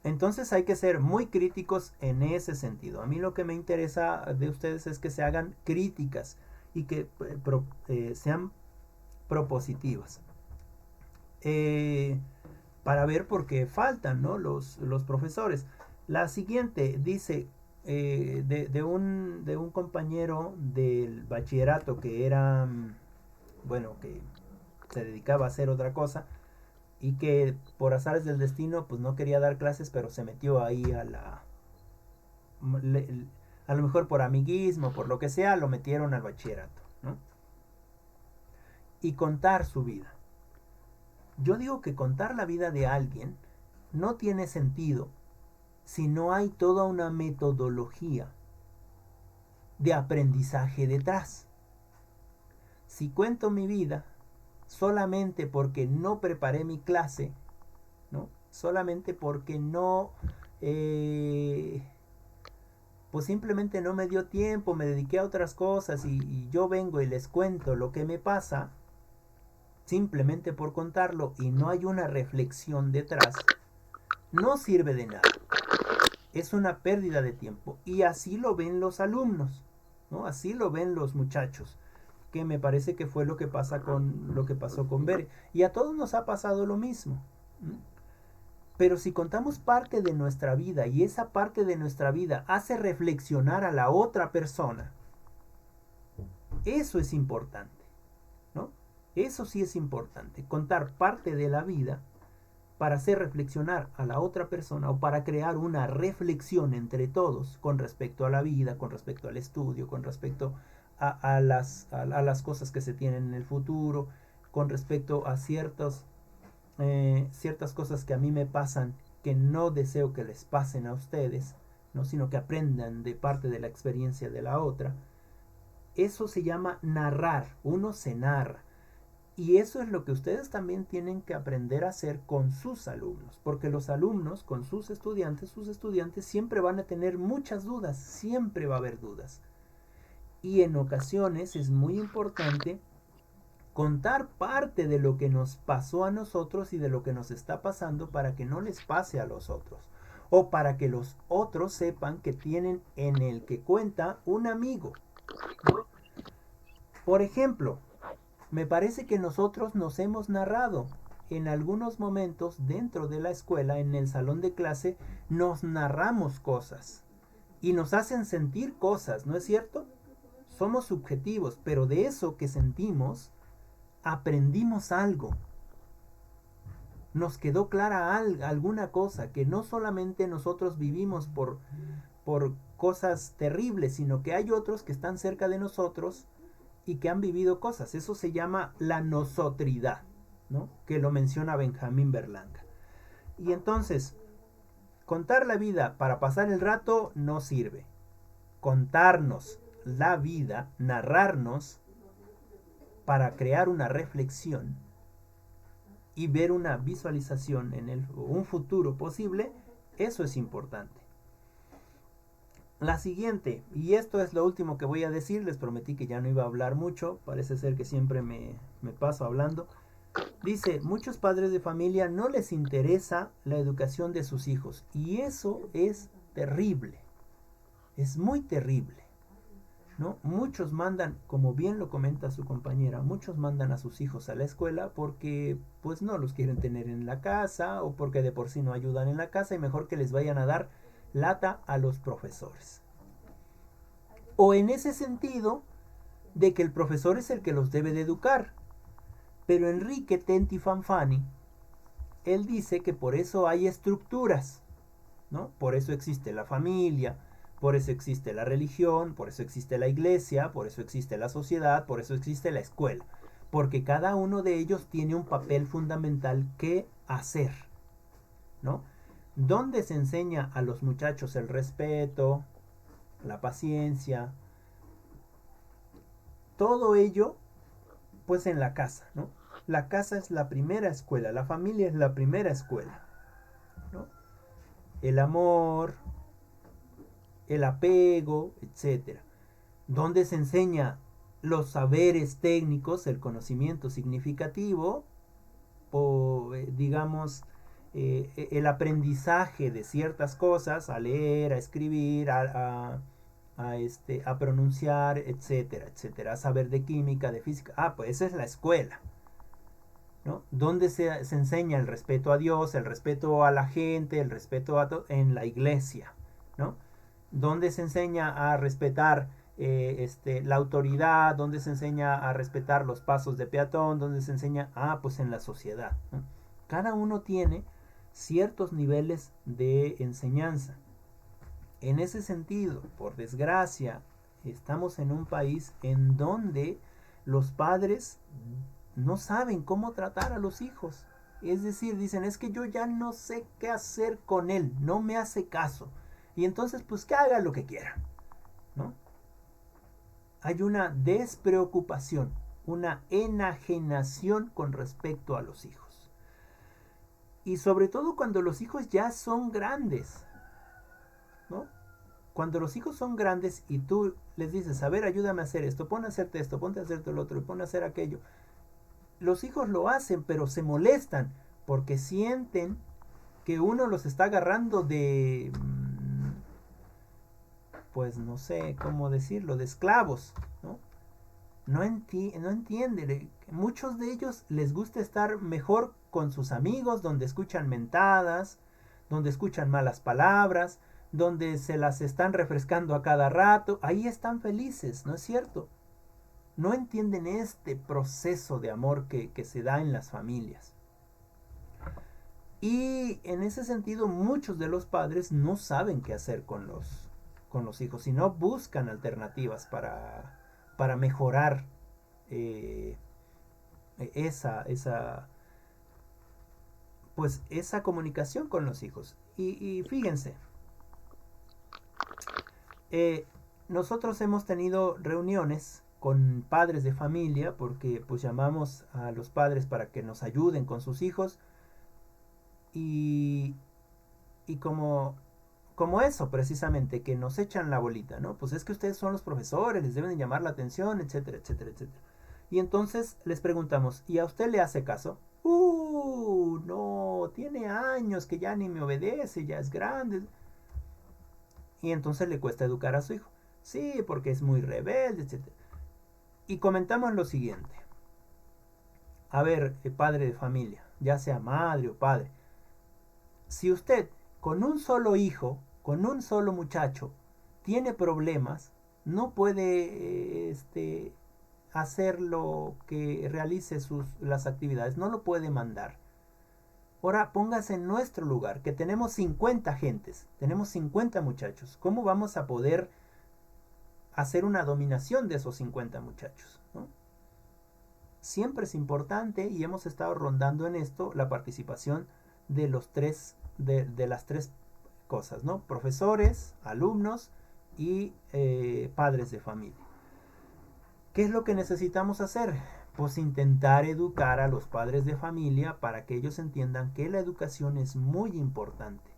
Entonces hay que ser muy críticos en ese sentido. A mí lo que me interesa de ustedes es que se hagan críticas y que sean propositivas. Para ver por qué faltan, ¿no? los profesores. La siguiente dice de un compañero del bachillerato que era, bueno, que se dedicaba a hacer otra cosa y que por azares del destino pues no quería dar clases, pero se metió ahí a lo mejor por amiguismo, por lo que sea, lo metieron al bachillerato, ¿no? Y contar su vida. Yo digo que contar la vida de alguien no tiene sentido si no hay toda una metodología de aprendizaje detrás. Si cuento mi vida solamente porque no preparé mi clase, ¿no? Solamente porque no, pues simplemente no me dio tiempo, me dediqué a otras cosas y yo vengo y les cuento lo que me pasa, simplemente por contarlo, y no hay una reflexión detrás, no sirve de nada. Es una pérdida de tiempo. Y así lo ven los alumnos, ¿no? Así lo ven los muchachos, que me parece que fue lo que pasó con Bere. Y a todos nos ha pasado lo mismo. Pero si contamos parte de nuestra vida y esa parte de nuestra vida hace reflexionar a la otra persona, eso es importante, ¿no? Eso sí es importante, contar parte de la vida para hacer reflexionar a la otra persona o para crear una reflexión entre todos con respecto a la vida, con respecto al estudio, con respecto a las cosas que se tienen en el futuro, con respecto a ciertas cosas que a mí me pasan que no deseo que les pasen a ustedes, ¿no? Sino que aprendan de parte de la experiencia de la otra. Eso se llama narrar, uno se narra. Y eso es lo que ustedes también tienen que aprender a hacer con sus alumnos, porque los alumnos con sus estudiantes siempre van a tener muchas dudas, siempre va a haber dudas. Y en ocasiones es muy importante contar parte de lo que nos pasó a nosotros y de lo que nos está pasando para que no les pase a los otros, o para que los otros sepan que tienen en el que cuenta un amigo. Por ejemplo, me parece que nosotros nos hemos narrado en algunos momentos dentro de la escuela, en el salón de clase, nos narramos cosas y nos hacen sentir cosas, ¿no es cierto? Somos subjetivos, pero de eso que sentimos aprendimos algo. Nos quedó clara alguna cosa que no solamente nosotros vivimos por cosas terribles, sino que hay otros que están cerca de nosotros y que han vivido cosas. Eso se llama la nosotridad, ¿no? Que lo menciona Benjamín Berlanga. Y entonces, contar la vida para pasar el rato no sirve. Contarnos la vida, narrarnos para crear una reflexión y ver una visualización en un futuro posible, eso es importante. La siguiente, y esto es lo último que voy a decir, les prometí que ya no iba a hablar mucho, parece ser que siempre me paso hablando. Dice, muchos padres de familia no les interesa la educación de sus hijos, y eso es terrible, es muy terrible. ¿no? Muchos mandan, como bien lo comenta su compañera, muchos mandan a sus hijos a la escuela porque pues no los quieren tener en la casa o porque de por sí no ayudan en la casa y mejor que les vayan a dar lata a los profesores. O en ese sentido de que el profesor es el que los debe de educar. Pero Enrique Tenti Fanfani, él dice que por eso hay estructuras, ¿no? Por eso existe la familia, por eso existe la religión, por eso existe la iglesia, por eso existe la sociedad, por eso existe la escuela. Porque cada uno de ellos tiene un papel fundamental que hacer, ¿no? Donde se enseña a los muchachos el respeto, la paciencia, todo ello pues en la casa, ¿no? La casa es la primera escuela, la familia es la primera escuela, ¿no? El amor, el apego, etcétera. Donde se enseña los saberes técnicos, el conocimiento significativo, o digamos el aprendizaje de ciertas cosas, a leer, a escribir, a pronunciar, etcétera, etcétera, a saber de química, de física. Pues esa es la escuela, ¿no? Donde se enseña el respeto a Dios, el respeto a la gente, el respeto a en la iglesia, ¿no? Donde se enseña a respetar la autoridad, donde se enseña a respetar los pasos de peatón, donde se enseña, pues en la sociedad, ¿no? Cada uno tiene ciertos niveles de enseñanza. En ese sentido, por desgracia, estamos en un país en donde los padres no saben cómo tratar a los hijos. Es decir, dicen, es que yo ya no sé qué hacer con él, no me hace caso. Y entonces, pues que haga lo que quiera, ¿no? Hay una despreocupación, una enajenación con respecto a los hijos. Y sobre todo cuando los hijos ya son grandes, ¿no? Cuando los hijos son grandes y tú les dices, a ver, ayúdame a hacer esto, pon a hacerte esto, ponte a hacerte lo otro, y pon a hacer aquello. Los hijos lo hacen, pero se molestan porque sienten que uno los está agarrando de, pues no sé cómo decirlo, de esclavos, ¿no? No entienden. Muchos de ellos les gusta estar mejor con sus amigos, donde escuchan mentadas, donde escuchan malas palabras, donde se las están refrescando a cada rato. Ahí están felices, ¿no es cierto? No entienden este proceso de amor que se da en las familias. Y en ese sentido muchos de los padres no saben qué hacer con los hijos, sino buscan alternativas para mejorar esa comunicación con los hijos. Y fíjense, nosotros hemos tenido reuniones con padres de familia porque pues llamamos a los padres para que nos ayuden con sus hijos y como eso precisamente, que nos echan la bolita, ¿no? Pues es que ustedes son los profesores, les deben de llamar la atención, etcétera, etcétera, etcétera. Y entonces les preguntamos, ¿y a usted le hace caso? No, tiene años que ya ni me obedece, ya es grande. Y entonces le cuesta educar a su hijo. Sí, porque es muy rebelde, etcétera. Y comentamos lo siguiente. A ver, padre de familia, ya sea madre o padre, si usted con un solo hijo, con un solo muchacho, tiene problemas, no puede hacer lo que realice las actividades, no lo puede mandar. Ahora póngase en nuestro lugar, que tenemos 50 gentes, tenemos 50 muchachos. ¿Cómo vamos a poder hacer una dominación de esos 50 muchachos, ¿no? Siempre es importante, y hemos estado rondando en esto, la participación de los tres, de las tres cosas, ¿no? Profesores, alumnos y padres de familia. ¿Qué es lo que necesitamos hacer? Pues intentar educar a los padres de familia para que ellos entiendan que la educación es muy importante.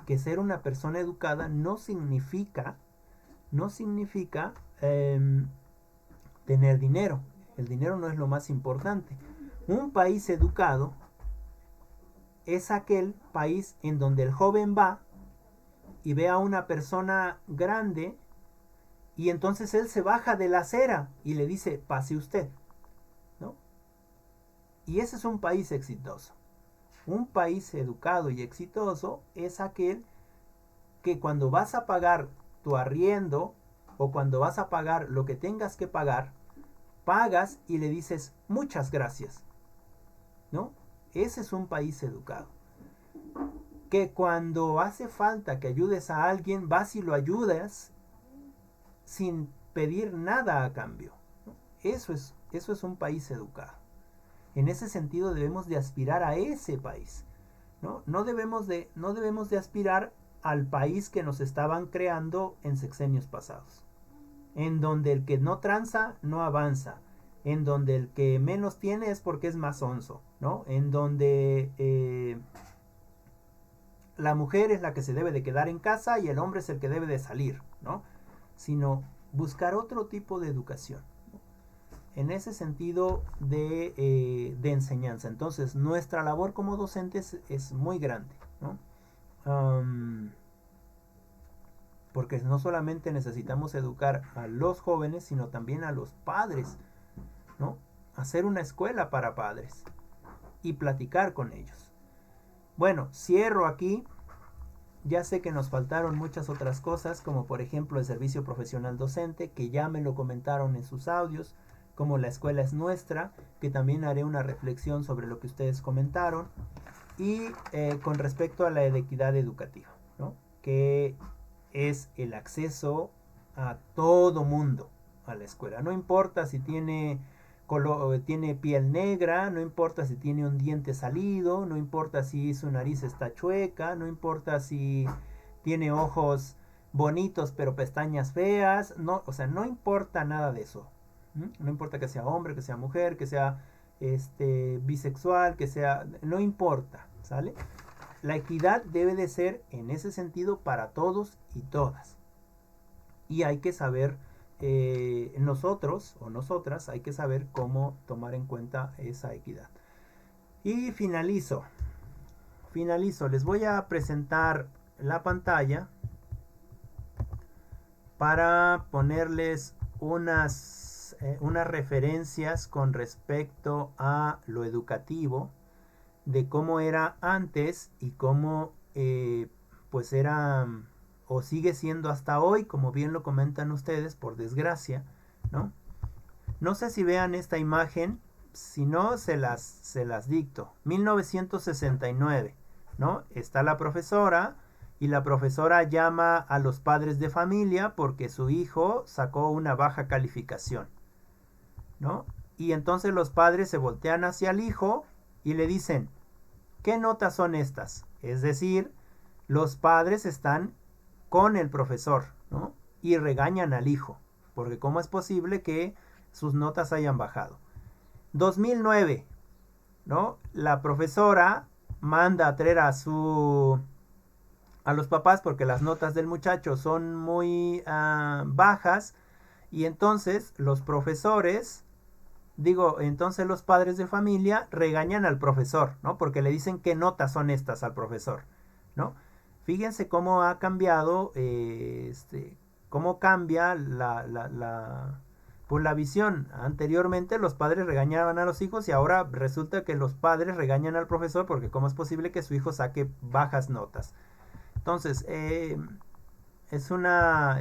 Que ser una persona educada no significa tener dinero. El dinero no es lo más importante. Un país educado es aquel país en donde el joven va y ve a una persona grande Y entonces él se baja de la acera y le dice, pase usted, ¿no? Y ese es un país exitoso. Un país educado y exitoso es aquel que cuando vas a pagar tu arriendo o cuando vas a pagar lo que tengas que pagar, pagas y le dices muchas gracias, ¿no? Ese es un país educado. Que cuando hace falta que ayudes a alguien, vas y lo ayudas sin pedir nada a cambio, ¿no? Eso es un país educado. En ese sentido debemos de aspirar a ese país, ¿no? No debemos de aspirar al país que nos estaban creando en sexenios pasados, en donde el que no tranza no avanza, en donde el que menos tiene es porque es más onzo, ¿no? En donde la mujer es la que se debe de quedar en casa y el hombre es el que debe de salir, ¿no? Sino buscar otro tipo de educación, ¿no? En ese sentido de enseñanza. Entonces, nuestra labor como docentes es muy grande, ¿no? Porque no solamente necesitamos educar a los jóvenes, sino también a los padres, ¿no? Hacer una escuela para padres y platicar con ellos. Bueno, cierro aquí. Ya sé que nos faltaron muchas otras cosas, como por ejemplo el servicio profesional docente, que ya me lo comentaron en sus audios, como la escuela es nuestra, que también haré una reflexión sobre lo que ustedes comentaron, y con respecto a la equidad educativa, ¿no? Que es el acceso a todo mundo a la escuela. No importa si tiene piel negra, no importa si tiene un diente salido, no importa si su nariz está chueca, no importa si tiene ojos bonitos pero pestañas feas, no, o sea, no importa nada de eso. No importa que sea hombre, que sea mujer, que sea bisexual, que sea, no importa, ¿sale? La equidad debe de ser en ese sentido para todos y todas. Y hay que saber, nosotros o nosotras, hay que saber cómo tomar en cuenta esa equidad. Y finalizo. Les voy a presentar la pantalla para ponerles unas referencias con respecto a lo educativo, de cómo era antes y cómo pues era o sigue siendo hasta hoy, como bien lo comentan ustedes, por desgracia, ¿no? No sé si vean esta imagen, si no se las dicto. 1969, ¿no? Está la profesora y la profesora llama a los padres de familia porque su hijo sacó una baja calificación, ¿no? Y entonces los padres se voltean hacia el hijo y le dicen, ¿qué notas son estas? Es decir, los padres están con el profesor, ¿no? Y regañan al hijo, porque ¿cómo es posible que sus notas hayan bajado? 2009, ¿no? La profesora manda a traer a los papás porque las notas del muchacho son muy bajas, y entonces los padres de familia regañan al profesor, ¿no? Porque le dicen qué notas son estas al profesor, ¿no? Fíjense cómo ha cambiado, cómo cambia la visión. Anteriormente los padres regañaban a los hijos y ahora resulta que los padres regañan al profesor porque cómo es posible que su hijo saque bajas notas. Entonces, es una,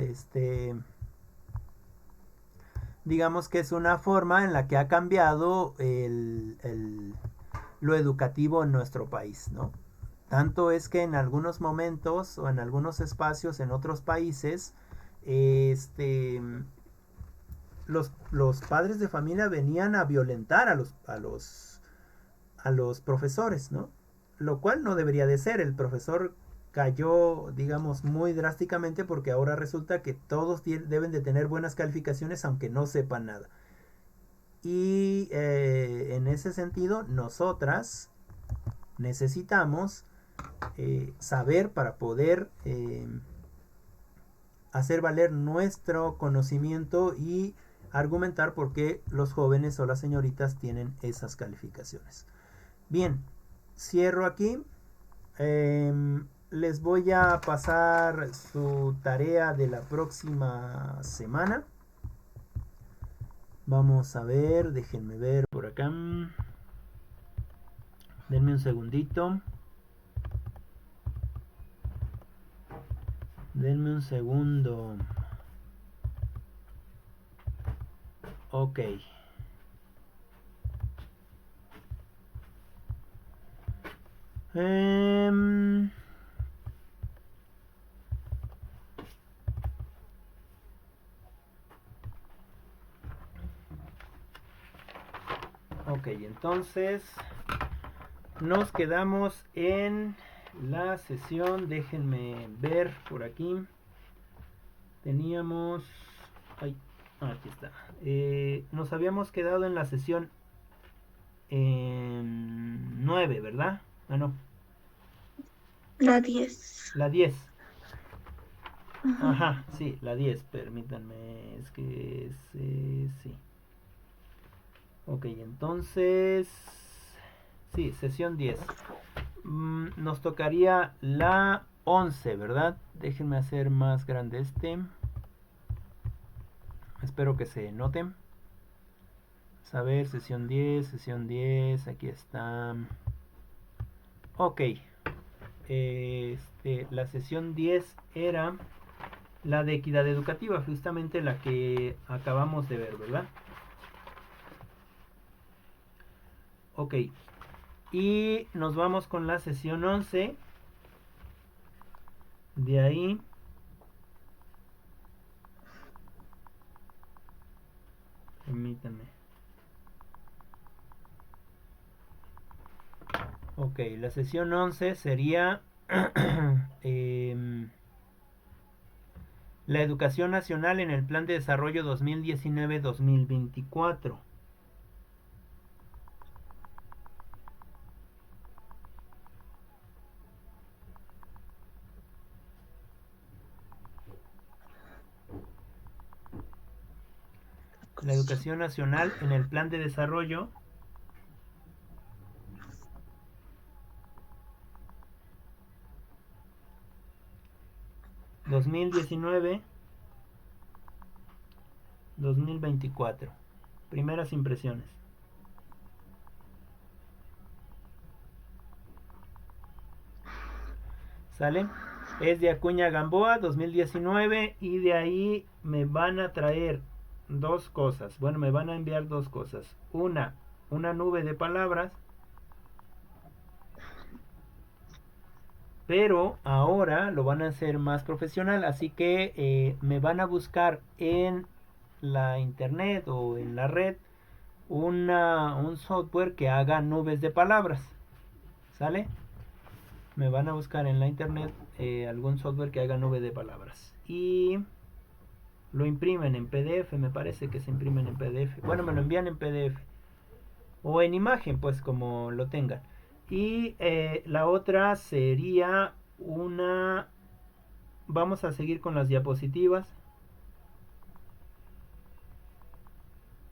digamos que es una forma en la que ha cambiado lo educativo en nuestro país, ¿no? Tanto es que en algunos momentos o en algunos espacios en otros países, los padres de familia venían a violentar a los profesores, ¿no? Lo cual no debería de ser. El profesor cayó, digamos, muy drásticamente porque ahora resulta que todos deben de tener buenas calificaciones aunque no sepan nada. Y en ese sentido, nosotras necesitamos saber para poder hacer valer nuestro conocimiento y argumentar por qué los jóvenes o las señoritas tienen esas calificaciones. Bien, cierro aquí. les voy a pasar su tarea de la próxima semana. Vamos a ver, déjenme ver por acá. Denme un segundito. Denme un segundo. Ok. Ok, entonces nos quedamos en la sesión. Déjenme ver por aquí. Teníamos... Ay, aquí está. Nos habíamos quedado en la sesión 9, ¿verdad? Ah, no. La 10. La 10. Ajá. Ajá, sí, la 10. Permítanme, es que sí. Ok, entonces... Sí, sesión 10. Nos tocaría la 11, ¿verdad? Déjenme hacer más grande este. Espero que se note. A ver, sesión 10, aquí está. Ok. La sesión 10 era la de equidad educativa, justamente la que acabamos de ver, ¿verdad? Ok. Y nos vamos con la sesión 11. De ahí... Permítanme. Ok, la sesión 11 sería la educación nacional en el Plan de Desarrollo 2019-2024. La educación nacional en el Plan de Desarrollo 2019-2024. Primeras impresiones. ¿Sale? Es de Acuña Gamboa 2019 y de ahí me van a traer dos cosas. Bueno, me van a enviar dos cosas. Una nube de palabras. Pero ahora lo van a hacer más profesional, así que me van a buscar en la internet o en la red un software que haga nubes de palabras. ¿Sale? Me van a buscar en la internet algún software que haga nube de palabras. Y lo imprimen en PDF, me parece que se imprimen en PDF. Bueno, me lo envían en PDF. O en imagen, pues como lo tengan. Y la otra sería una... Vamos a seguir con las diapositivas.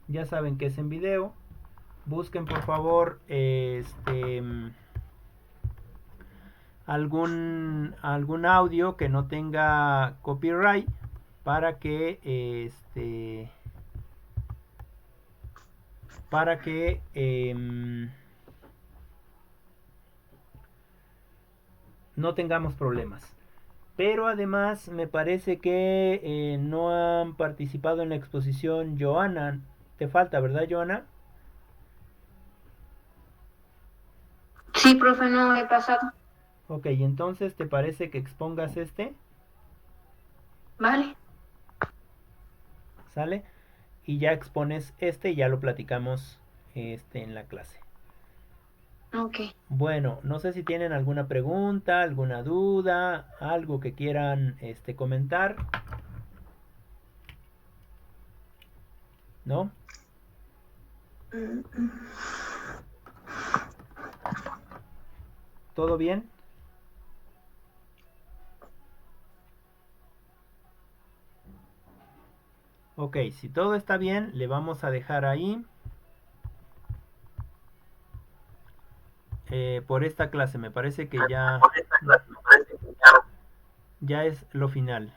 Ya saben que es en video. Busquen por favor algún audio que no tenga copyright para que no tengamos problemas. Pero además me parece que no han participado en la exposición Joana. Te falta, ¿verdad, Joana? Sí, profe, no he pasado. Ok, entonces ¿te parece que expongas este? Vale. ¿Sale? Y ya expones este y ya lo platicamos en la clase. Ok. Bueno, no sé si tienen alguna pregunta, alguna duda, algo que quieran comentar. ¿No? ¿Todo bien? Ok, si todo está bien, le vamos a dejar ahí. por esta clase. Me parece que ya es lo final.